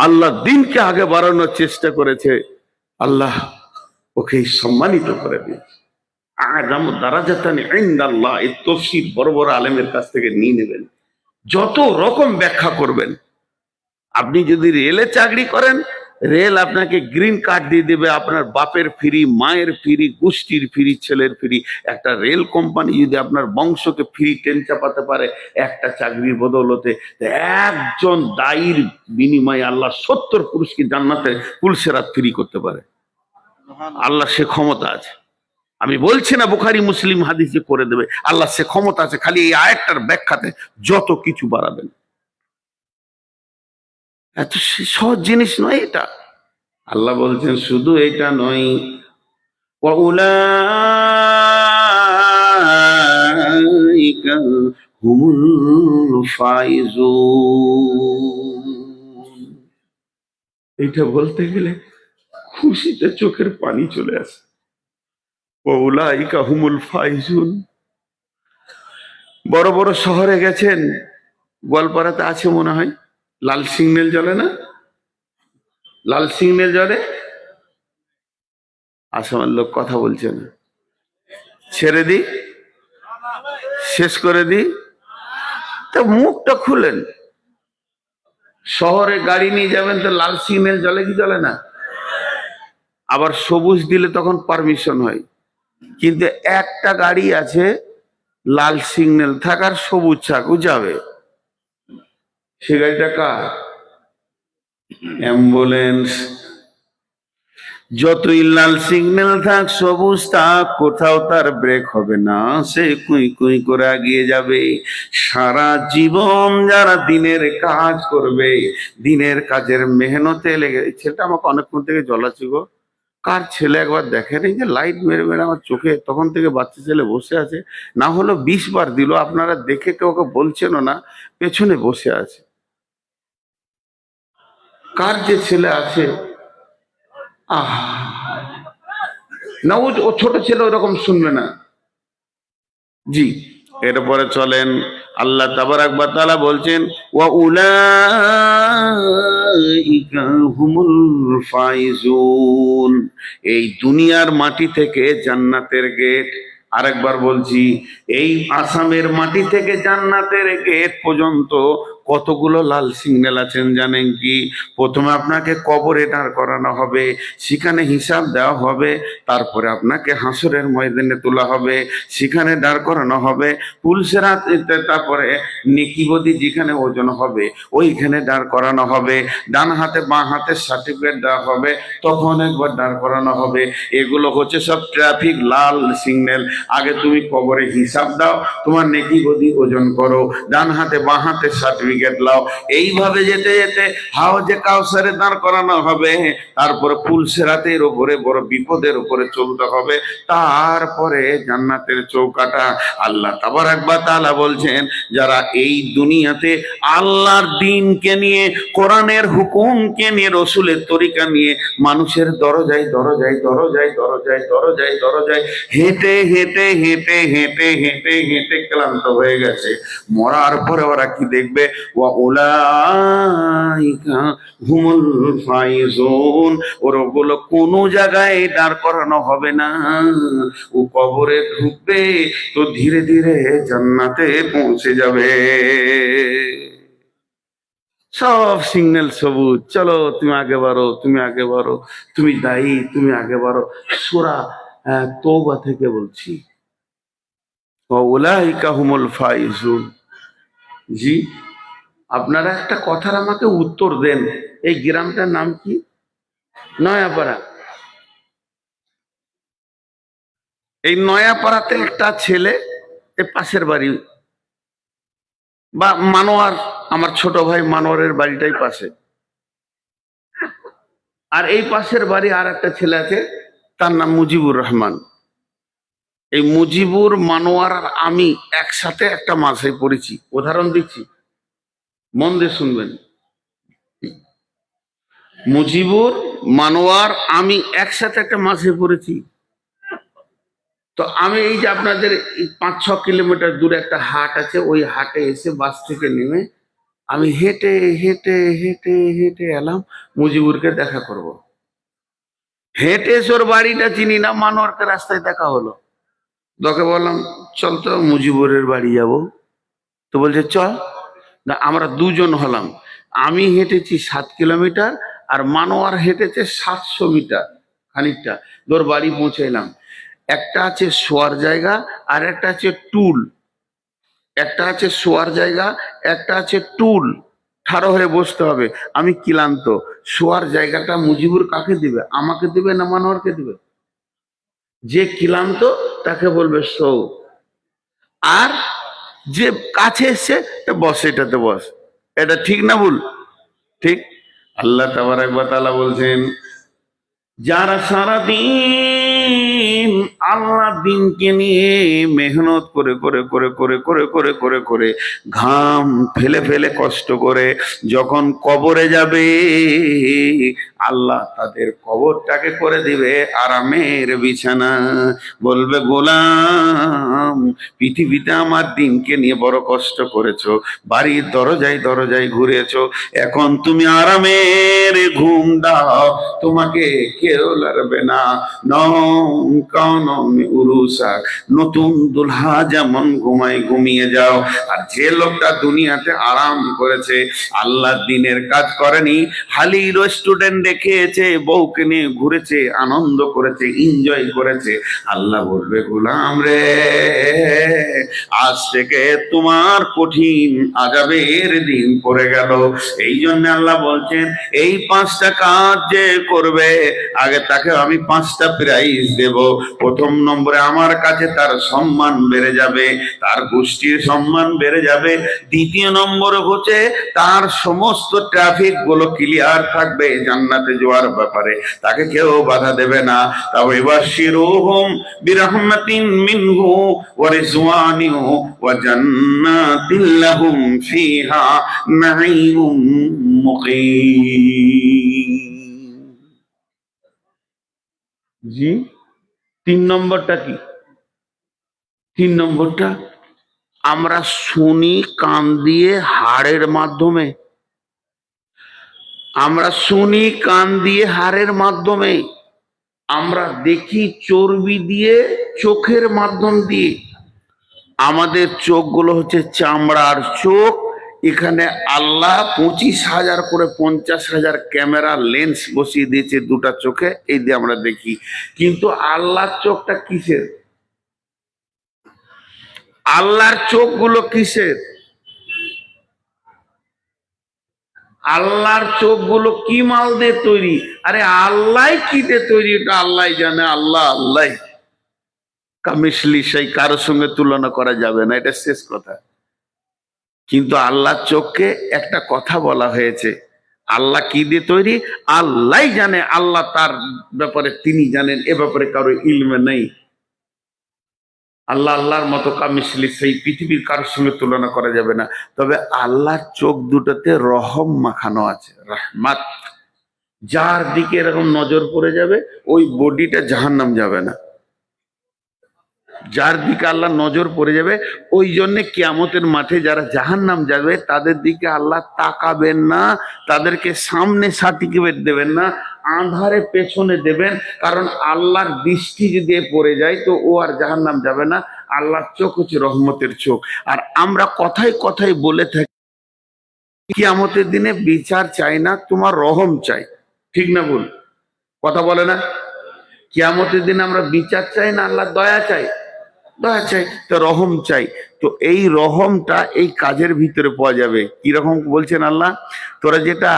আল্লাহ দিনকে আগে বাড়ানোর চেষ্টা করেছে, আল্লাহ ওকে সম্মানিত করে দিয়েছে। আ'যামু দারাজাতান ইনদাল্লাহ। এই তাফসীর বড় বড় আলেমের কাছ থেকে নিয়ে নেবেন, যত রকম ব্যাখ্যা করবেন। আপনি যদি রেলে চাকরি করেন, রেল আপনাকে গ্রিন কার্ড দিয়ে দেবে, আপনার বাপের ফ্রি, মায়ের ফ্রি, গোষ্ঠীর ফ্রি, ছেলের ফ্রি। একটা রেল কোম্পানি যদি আপনার বংশকে ফ্রি ট্রেন চাপাতে পারে একটা চাকরির বদৌলতে, একজন দায়ীর বিনিময়ে আল্লাহ 70 পুরুষকে জান্নাতে পুলসেরাত ফ্রি করতে পারে। আল্লাহ সে ক্ষমতা আছে। আমি বলছি না বুখারী মুসলিম হাদিসে করে দেবে, আল্লাহ সে ক্ষমতা আছে। খালি এই আয়াতটার ব্যাখ্যাতে যত কিছু বাড়াবেন। এত সহজ জিনিস নয় এটা। আল্লাহ বলছেন শুধু এটা নয়, ওয়াউলাইকা হুমুল ফাইজুন। এটা বলতে গেলে খুশিতে চোখের পানি চলে আসে। ওয়াউলাইকা হুমুল ফাইজুন। বড় বড় শহরে গেছেন, গোয়ালপাড়াতে আছে মনে হয়, লাল সিগন্যাল জ্বলে না? লাল সিগন্যাল জ্বলে, আসামের লোক কথা বলছে না, ছেড়ে দি, শেষ করে দি, তা মুখটা খুলেন। শহরে গাড়ি নিয়ে যাবেন তো লাল সিগন্যাল জ্বলে কি জ্বলে না? আবার সবুজ দিলে তখন পারমিশন হয়। কিন্তু একটা গাড়ি আছে লাল সিগন্যাল থাকার সবুজ থাকুক যাবে, সে গাড়িটা কার? অ্যাম্বুলেন্স। যতই লাল সিগন্যাল থাক, সবুজ থাক, কোথাও তার ব্রেক হবে না, সে কুই কুই করে এগিয়ে যাবে। সারা জীবন যারা দিনের কাজ করবে, দিনের কাজের মেহনতে লেগে, ছেলেটা আমাকে অনেকক্ষণ থেকে জ্বলাচ্ছে গো। কার ছেলে একবার দেখেনি যে লাইট মেরে মেরে আমার চোখে, তখন থেকে বাচ্চা ছেলে বসে আছে, না হলো 20 বার দিল, আপনারা দেখে কেউ ওকে বলছেনও না, পেছনে বসে আছে। কার যে ছেলে আছে, না ও ছোট ছেলে ওরকম শুনবে না। জি, এরপরে চলেন, আল্লাহ তাবারাক ওয়া তাআলা বলছেন ওয়া উলাইকা হুমুল ফাইজুন। এই দুনিয়ার মাটি থেকে জান্নাতের গেট, আরেকবার বলছি, এই আসামের মাটি থেকে জান্নাতের গেট পর্যন্ত কতগুলো লাল সিগন্যাল আছেন জানেন কি? প্রথমে আপনাকে কবরে দাঁড় করানো হবে, সেখানে হিসাব দেওয়া হবে, তারপরে আপনাকে হাসরের ময়দানে তোলা হবে, সেখানে দাঁড় করানো হবে, পুলসেরাত, তারপরে নেকিবদি যেখানে ওজন হবে ওইখানে দাঁড় করানো হবে, ডান হাতে বাঁ হাতে সার্টিফিকেট দেওয়া হবে, তখন একবার দাঁড় করানো হবে। এগুলো হচ্ছে সব ট্রাফিক লাল সিগন্যাল। আগে তুমি কবরে হিসাব দাও, তোমার নেকিবদি ওজন করো, ডান হাতে বাঁ হাতে সার্টিফিকেট লাও, এইভাবে যেতে যেতে হাওজে কাউসারে দাঁড় করানো হবে, তারপরে পুলসেরাতের উপরে বড় বিপদের উপরে চলতে হবে, তারপরে জান্নাতের চৌকাটা। আল্লাহ তাবারাক ওয়া তাআলা বলছেন, যারা এই দুনিয়াতে আল্লাহর দ্বীনকে নিয়ে, কোরআনের হুকুমকে নিয়ে, রসুলের তরিকা নিয়ে মানুষের দরজায় দরজায় দরজায় দরজায় দরজায় দরজায় হেঁটে হেঁটে হেঁটে হেঁটে হেঁটে হেঁটে ক্লান্ত হয়ে গেছে, মরার পরে ওরা কি দেখবে? ওয়া উলাইকা হুমুল ফাইজুন, ওগুলো কোনো জায়গায় দাঁড় করানো হবে না, ও কবরে ঢুকবে তো ধীরে ধীরে জান্নাতে পৌঁছে যাবে। সব সিগন্যাল সবুজ, চলো তুমি আগে বাড়ো, তুমি আগে বাড়ো, তুমি দায়ী, তুমি আগে বাড়ো। সূরা তওবা থেকে বলছি, ওয়া উলাইকা হুমুল ফাইজুন। জি, আপনারা একটা কথার আমাকে উত্তর দেন, এই গ্রামটার নাম কি? নয়াপাড়া। এই নয়াপাড়াতে একটা ছেলে, এই পাশের বাড়ি, বা মানোয়ার, আমার ছোট ভাই মানোয়ারের বাড়িটাই পাশে, আর এই পাশের বাড়ি আর একটা ছেলে আছে, তার নাম মুজিবুর রহমান। এই মুজিবুর, মানোয়ার আর আমি একসাথে একটা মাসায় পড়েছি। উদাহরণ দিচ্ছি, মন দিয়ে শুনবেন। মুজিবুর, মানোয়ার, আমি একসাথে একটা মাসায় পড়েছি। তো আমি এই যে আপনাদের 5-6 কিলোমিটার দূরে একটা হাট আছে, ওই হাটে এসে বাস থেকে নেমে আমি হেঁটে হেঁটে হেঁটে হেঁটে এলাম মুজিবুরকে দেখা করব। হেঁটে এসে ওর বাড়িটা চিনি না, মানোয়ারকে রাস্তায় দেখা হলো, তোকে বললাম চল তো মুজিবুরের বাড়ি যাব। তো বলছে চল না, আমরা দুজন হলাম, আমি হেঁটেছি 7 কিলোমিটার আর মানোয়ার হেঁটেছে 700 মিটার, খানিকটা তোর বাড়ি পৌঁছে এলাম। একটা আছে শোয়ার জায়গা আর একটা আছে টুল, একটা আছে শোয়ার জায়গা, একটা আছে টুল, ঠাড়ো হয়ে বসতে হবে। আমি ক্লান্ত, শোয়ার জায়গাটা মুজিবুর কাকে দিবে? আমাকে দিবে না মানোয়ারকে দিবে? যে ক্লান্ত তাকে বলবে শো, আর যে কাছে এসছে বস, এটাতে বস। এটা ঠিক না ভুল? ঠিক। আল্লাহ তাবারাক ওয়া তাআলা বলছেন, যারা সারাদিন আল্লাহ দিনকে নিয়ে মেহনত করে করে করে করে করে করে করে করে ঘাম ফেলে ফেলে কষ্ট করে যখন কবরে যাবে, আল্লাহ তাদের কবরটাকে করে দিবে আরামের বিছানা। বলবে, গোলাম, পৃথিবীতে আমার দিনকে নিয়ে বড় কষ্ট করেছো, বাড়ির দরজায় দরজায় ঘুরেছো, এখন তুমি আরামের ঘুম দাও, তোমাকে কেউ লড়বে না। নতুন দুলহা যেমন ঘুমায় ঘুমিয়ে যাও। আর যে লোকটা দুনিয়াতে আরাম করেছে, আল্লাহ দিনের কাজ করেনি, খালি রেস্টুরেন্টে খেয়েছে, বউকে নিয়ে ঘুরেছে, আনন্দ করেছে, এনজয় করেছে, আল্লাহ বলবে, গোলাম রে, আজ থেকে তোমার কঠিন আযাবের দিন পড়ে গেল। এই জন্য আল্লাহ বলছেন, এই 5টা কাজ যে করবে, আগে তাকে আমি 5টা প্রাইজ দেব। প্রথম নম্বরে আমার কাছে তার সম্মান বেড়ে যাবে, তার গোষ্ঠীর সম্মান বেড়ে যাবে। দ্বিতীয় নম্বর হচ্ছে তার সমস্ত ট্রাফিক গুলো ক্লিয়ার থাকবে জান্নাতে যাওয়ার ব্যাপারে, তাকে কেউ বাধা দেবে না। তাও ইবাশশিরুহুম বিরাহমাতিন মিনহু ওয়া রিজওয়ানিন ওয়া জান্নাতিন লাহুম ফিহা নাঈমুম মুকিম। জি, 3 নম্বরটা কি? 3 নম্বরটা আমরা শুনি কান দিয়ে, হাড়ের মাধ্যমে। আমরা শুনি কান দিয়ে, হাড়ের মাধ্যমে। আমরা দেখি চর্বি দিয়ে, চোখের মাধ্যম দিয়ে। আমাদের চোখগুলো হচ্ছে চামড়ার চোখ, এখানে আল্লাহ 25,000 করে 50,000 ক্যামেরা লেন্স বসিয়ে দিয়েছে দুটা চোখে, এই দিয়ে আমরা দেখি। কিন্তু আল্লাহর চোখটা কিসের? আল্লাহর চোখগুলো কিসের? আল্লাহর চোখগুলো কি মাল দিয়ে তৈরি? আরে আল্লাহ কি দিয়ে তৈরি এটা আল্লাহ জানে। আল্লাহ আল্লাহ, কামিশলি সেই কারোর সঙ্গে তুলনা করা যাবে না, এটা শেষ কথা। কিন্তু আল্লাহর চোখকে একটা কথা বলা হয়েছে, আল্লাহ কি দিয়ে তৈরি আল্লাহ জানে, আল্লাহ তার ব্যাপারে তিনি জানেন, এ ব্যাপারে কারো ইলমে নেই। আল্লাহ আল্লাহর মতো কামিশলি সেই পৃথিবীর কারোর সঙ্গে তুলনা করা যাবে না। তবে আল্লাহর চোখ দুটোতে রহম মাখানো আছে, রহমত। যার দিকে এরকম নজর পড়ে যাবে ওই বডিটা জাহান্নাম যাবে না। যার দিকে আল্লাহ নজর পড়ে যাবে, ওই জন্য কিয়ামতের মাঠে যারা জাহান্নাম যাবে তাদের দিকে আল্লাহ তাকাবেন না, তাদেরকে সামনে সার্টিফিকেট দেবেন না, আঁধারে পেছনে দেবেন। কারণ আল্লাহর দৃষ্টি যদি পড়ে যায় তো ও আর জাহান্নাম যাবে না। আল্লাহর চোখ হচ্ছে রহমতের চোখ। আর আমরা কথায় কথায় বলে থাকি কিয়ামতের দিনে বিচার চাই না, তোমার রহম চাই। ঠিক না ভুল? কথা বলে না? কিয়ামতের দিনে আমরা বিচার চাই না, আল্লাহ দয়া চাই। দয়া চাই তো রহম চাই। তো এই রহমটা এই কাজের ভিতরে পাওয়া যাবে। কি রকম বলছেন আল্লাহ? তোরা যেটা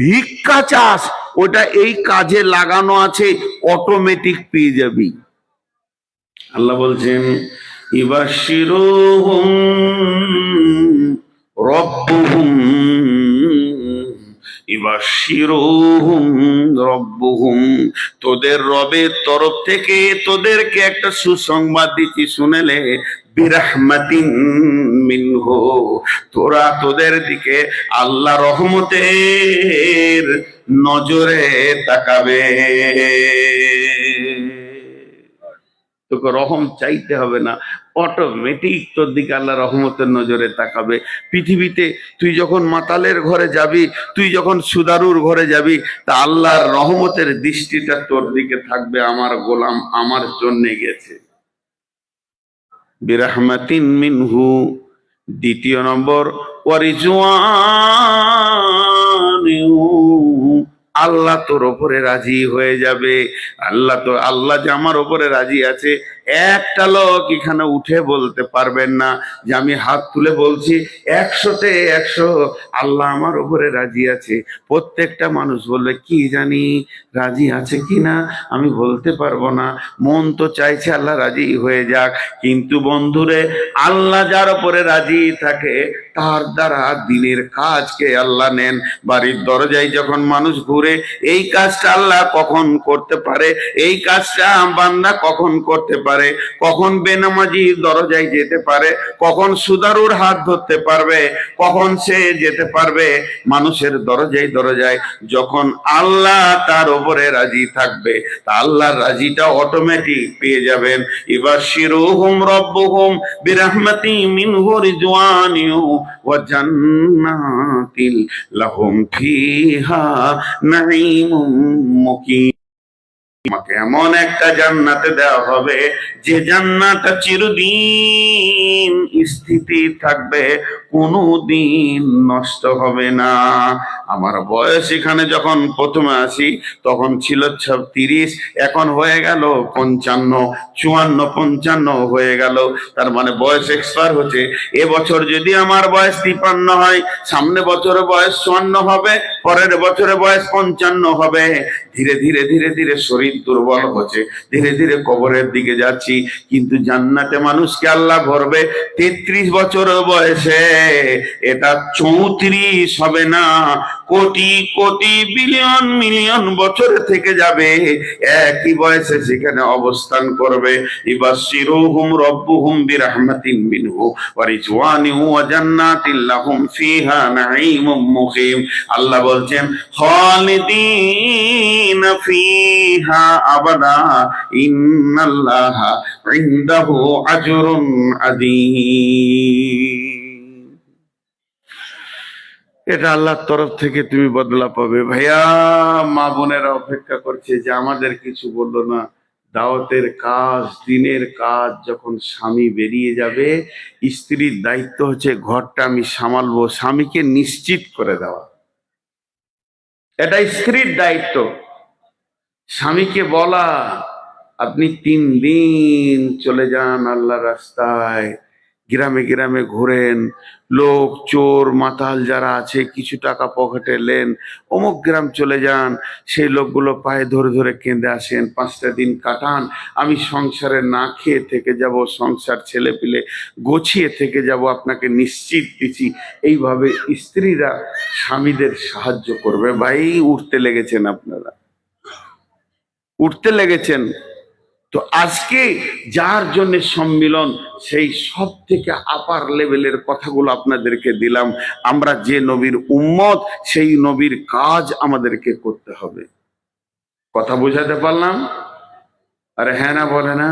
ভিক্ষা চাস ওটা এই কাজে লাগানো আছে, অটোমেটিক পেয়ে যাবি। আল্লাহ বলছেন ইবাশিরুহুম রব্বুহুম, ইবাশিরুহুম রব্বুহুম, তোদের রবের তরফ থেকে তোদেরকে একটা সুসংবাদ দিচ্ছি, শুনেলে। বিরহমাতিন মিনহু, তোরা তোদের দিকে আল্লাহ রহমতের নজরে তাকাবে। তোকে রহম চাইতে হবে না, অটোমেটিক তোর দিকে আল্লাহ রহমতের নজরে তাকাবে। পৃথিবীতে তুই যখন মাতালের ঘরে যাবি, তুই যখন সুদারুর ঘরে যাবি, তা আল্লাহর রহমতের দৃষ্টিটা তোর দিকে থাকবে, আমার গোলাম আমার জন্য গেছে। বিরহমাতিন মিনহু। দ্বিতীয় নম্বর ওয়ারিজওয়ানিহু, আল্লাহ তোর ওপরে রাজি হয়ে যাবে। আল্লাহ যে আমার ওপরে রাজি আছে, একটা লোক এখানে উঠে বলতে পারবেন না যে আমি হাত তুলে বলছি 100-তে 100 আল্লাহ আমার ওপরে রাজি আছে। প্রত্যেকটা মানুষ বলবে কি জানি রাজি আছে কিনা আমি বলতে পারবো না, মন তো চাইছে আল্লাহ রাজি হয়ে যাক। কিন্তু বন্ধুরে, আল্লাহ যার ওপরে রাজি থাকে তার দ্বারা দিনের কাজকে আল্লাহ নেন। বাড়ির দরজায় যখন মানুষ ঘুরে, এই কাজটা আল্লাহ কখন করতে পারে, এই কাজটা বান্দা কখন করতে পারে, কখন বেনামাজি দরজায় যেতে পারে, কখন সুদারুর হাত ধরতে পারবে, কখন সে যেতে পারবে মানুষের দরজায় দরজায়, যখন আল্লাহ তার উপরে রাজি থাকবে। তা আল্লাহর রাজিটা অটোমেটিক পেয়ে যাবেন। ইবাশিরুহুম রব্বুহুম বিরহমাতি মিনহু রিজওয়ানিহু ওয়া জান্নাতিল লাহুম ফিহা নাঈমুম মুকিম। তোমাকে এমন একটা জান্নাতে দেওয়া হবে যে জান্নাতটা চিরদিন স্থিতি থাকবে, কোনোদিন নষ্ট হবে না। আমার বয়স এখানে যখন প্রথমে আসি তখন ছিল 30, এখন হয়ে গেল 55, 54, 55 হয়ে গেল। তার মানে বয়স এক্সপায়ার হচ্ছে। এবছর যদি আমার বয়স 53 হয়, সামনে বছরে বয়স 54 হবে, পরের বছরে বয়স 55 হবে। ধীরে ধীরে ধীরে ধীরে শরীর দুর্বল হচ্ছে, ধীরে ধীরে কবরের দিকে যাচ্ছি। কিন্তু জান্নাতে মানুষকে আল্লাহ ভরবে 33 বছর বয়সে, এটা 34 হবে না, কোটি কোটি বিলিয়ন মিলিয়ন বছরে থেকে যাবে, একই বয়সে সেখানে অবস্থান করবে। ইবাশিরুহুম রব্বুহুম বিরহমাতিন মিনহু ওয়া রিজওয়ানিহু ওয়া জান্নাতিল লাহুম ফিহা নাঈমুম মুকিম। আল্লাহ বলছেন খালিদিন ফিহা আবাদা ইন্নাল্লাহা ইনদাহু আজরুন আযীম। এটা আল্লাহর তরফ থেকে তুমি বদলা পাবে। ভাইয়া, মা বোনেরা অপেক্ষা করছে যে আমাদের কিছু বললো না, দাওয়াতের কাজ, দিনের কাজ যখন স্বামী বেরিয়ে যাবে, স্ত্রীর দায়িত্ব হচ্ছে ঘরটা আমি সামালবো, স্বামীকে নিশ্চিত করে দেওয়া। এটা স্ত্রীর দায়িত্ব। স্বামীকে বলা, আপনি 3 দিন চলে যান আল্লাহ রাস্তায়, গ্রামে গ্রামে ঘোরেন, লোক চোর মাতাল যারা আছে কিছু টাকা পকেটে নেন, অমুক গ্রাম চলে যান, সেই লোকগুলো পায়ে ধরে ধরে কেঁদে আসেন, 5টা দিন কাটান, আমি সংসারে না খেয়ে থেকে যাব, সংসার ছেলে পিলে গোছিয়ে থেকে যাব, আপনাকে নিশ্চিত দিচ্ছি। এইভাবে স্ত্রীরা স্বামীদের সাহায্য করবে। ভাই উঠতে লেগেছেন আপনারা, উঠতে লেগেছেন তো। আজকে যার জন্য সম্মিলন, সেই সব থেকে আপার লেভেলের কথাগুলো আপনাদেরকে দিলাম। আমরা যে নবীর উম্মত, সেই নবীর কাজ আমাদেরকে করতে হবে। কথা বোঝাতে পারলাম? আরে হ্যাঁ না বলে না?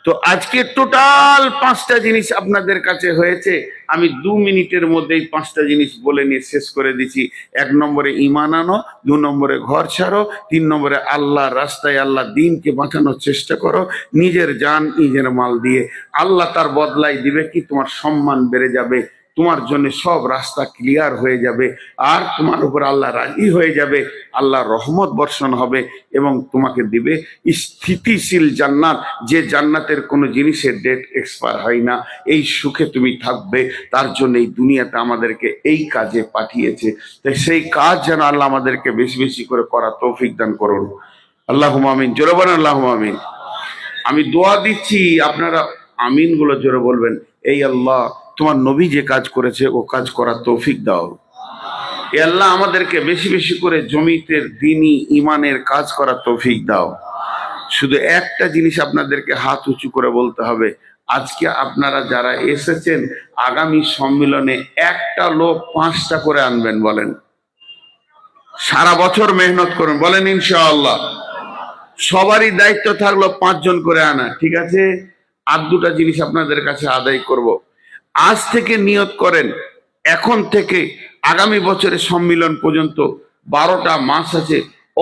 তো আজকে টোটাল 5টা জিনিস আপনাদের কাছে হয়েছে। আমি 2 মিনিটের মধ্যেই 5টা জিনিস বলে নিয়ে শেষ করে দিচ্ছি। 1 নম্বরে ঈমান আনো, 2 নম্বরে ঘর ছাড়ো, 3 নম্বরে আল্লাহর রাস্তায় আল্লাহ দ্বীনকে বাঁচানোর চেষ্টা করো, নিজের জান নিজের মাল দিয়ে। আল্লাহ তার বদলাই দিবে কি? তোমার সম্মান বেড়ে যাবে, তোমার জন্য সব রাস্তা ক্লিয়ার হয়ে যাবে, আর তোমার উপর আল্লাহ রাজি হয়ে যাবে, আল্লাহর রহমত বর্ষণ হবে এবং তোমাকে দিবে স্থিতিশীল জান্নাত, যে জান্নাতের কোনো জিনিসের ডেট এক্সপায়ার হয় না। এই সুখে তুমি থাকবে। তার জন্য এই দুনিয়াতে আমাদেরকে এই কাজে পাঠিয়েছে। তাই সেই কাজ যেন আল্লাহ আমাদেরকে বেশি বেশি করে করার তৌফিক দান করুন। আল্লাহুম্মা আমিন। জোরে বলেন আল্লাহুম্মা আমিন। আমি দোয়া দিচ্ছি, আপনারা আমিন গুলো জোরে বলবেন। এই আল্লাহ, তোমার নবী যে কাজ করেছে ও কাজ করার তৌফিক দাও। এ আল্লাহ, আমাদেরকে বেশি বেশি করে জমিতের দ্বীনি ইমানের কাজ করার তৌফিক দাও। শুধু একটা জিনিস আপনাদেরকে হাত উঁচু করে বলতে হবে, আজকে আপনারা যারা এসেছেন, আগামী সম্মেলনে একটা লোক 5টা করে আনবেন। বলেন, সারা বছর মেহনত করুন, বলেন ইনশাআল্লাহ। সবারই দায়িত্ব থাকলো 5 জন করে আনা, ঠিক আছে? আর 2টা জিনিস আপনাদের কাছে আদায় করব। আজ থেকে নিয়ত করেন, এখন থেকে আগামী বছরের সম্মিলন পর্যন্ত 12টা মাস আছে,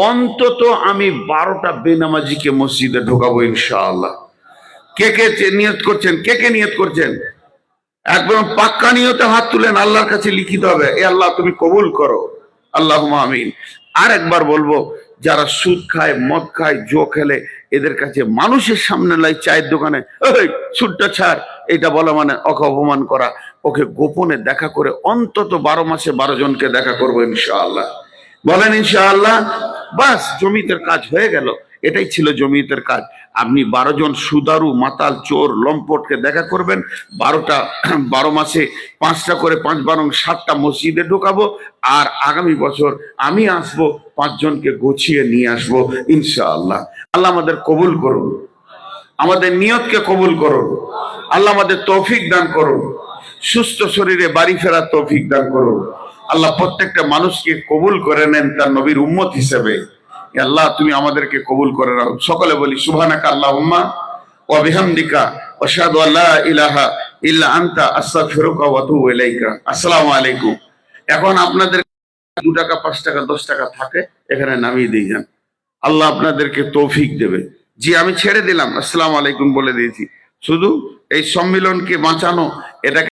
অন্তত আমি 12টা বেনামাজিকে মসজিদে ঢোকাবো ইনশাআল্লাহ। কে কে নিয়ত করছেন? কে কে নিয়ত করছেন? একদম পাক্কা নিয়তে হাত তুলেন, আল্লাহর কাছে লিখিত হবে। এ আল্লাহ, তুমি কবুল করো। আল্লাহুম্মা আমিন। আর একবার বলবো, যারা সুদ খায়, মদ খায়, জো খেলে, এদের কাছে মানুষের সামনে লাই, চায়ের দোকানে ওই সুদটা ছাড়, এটা বলা মানে ওকে অপমান করা। ওকে গোপনে দেখা করে অন্তত 12 মাসে 12 জনকে দেখা করবো ইনশাআল্লাহ। বলেন ইনশাআল্লাহ। বাস, জমিতের কাজ হয়ে গেল। এটাই ছিল জমিয়তের কাজ। আপনি 12 জন সুদারু মাতাল চোর লম্পটকে দেখা করবেন। 12 মাসে 5টা করে, 5 বারং 7টা মসজিদে ঢোকাবো। আর আগামী বছর আমি আসবো, 5 জনকে গুছিয়ে নিয়ে আসবো ইনশাআল্লাহ। আল্লাহ আমাদের কবুল করুন, আমাদের নিয়তকে কবুল করুন। আল্লাহ আমাদের তৌফিক দান করুন, সুস্থ শরীরে বাড়ি ফেরার তৌফিক দান করুন। আল্লাহ প্রত্যেকটা মানুষকে কবুল করে নেন তার নবীর উম্মত হিসেবে। আল্লাহ, তুমি আমাদেরকে কবুল করে নাও। সকলে বলি সুবহানাকা আল্লাহুম্মা ওয়া বিহামদিকা আশহাদু আল্লা ইলাহা ইল্লা আনতা আস্তাগফিরুকা ওয়া আতুবু ইলাইকা। আসসালামু আলাইকুম। এখন আপনাদের 2 টাকা, 5 টাকা, 10 টাকা থাকে, এখানে নামিয়ে দিয়ে যান। আল্লাহ আপনাদেরকে তৌফিক দেবে। জি, আমি ছেড়ে দিলাম, আসসালামু আলাইকুম বলে দিয়েছি। শুধু এই সম্মিলনকে বাঁচানো, এটা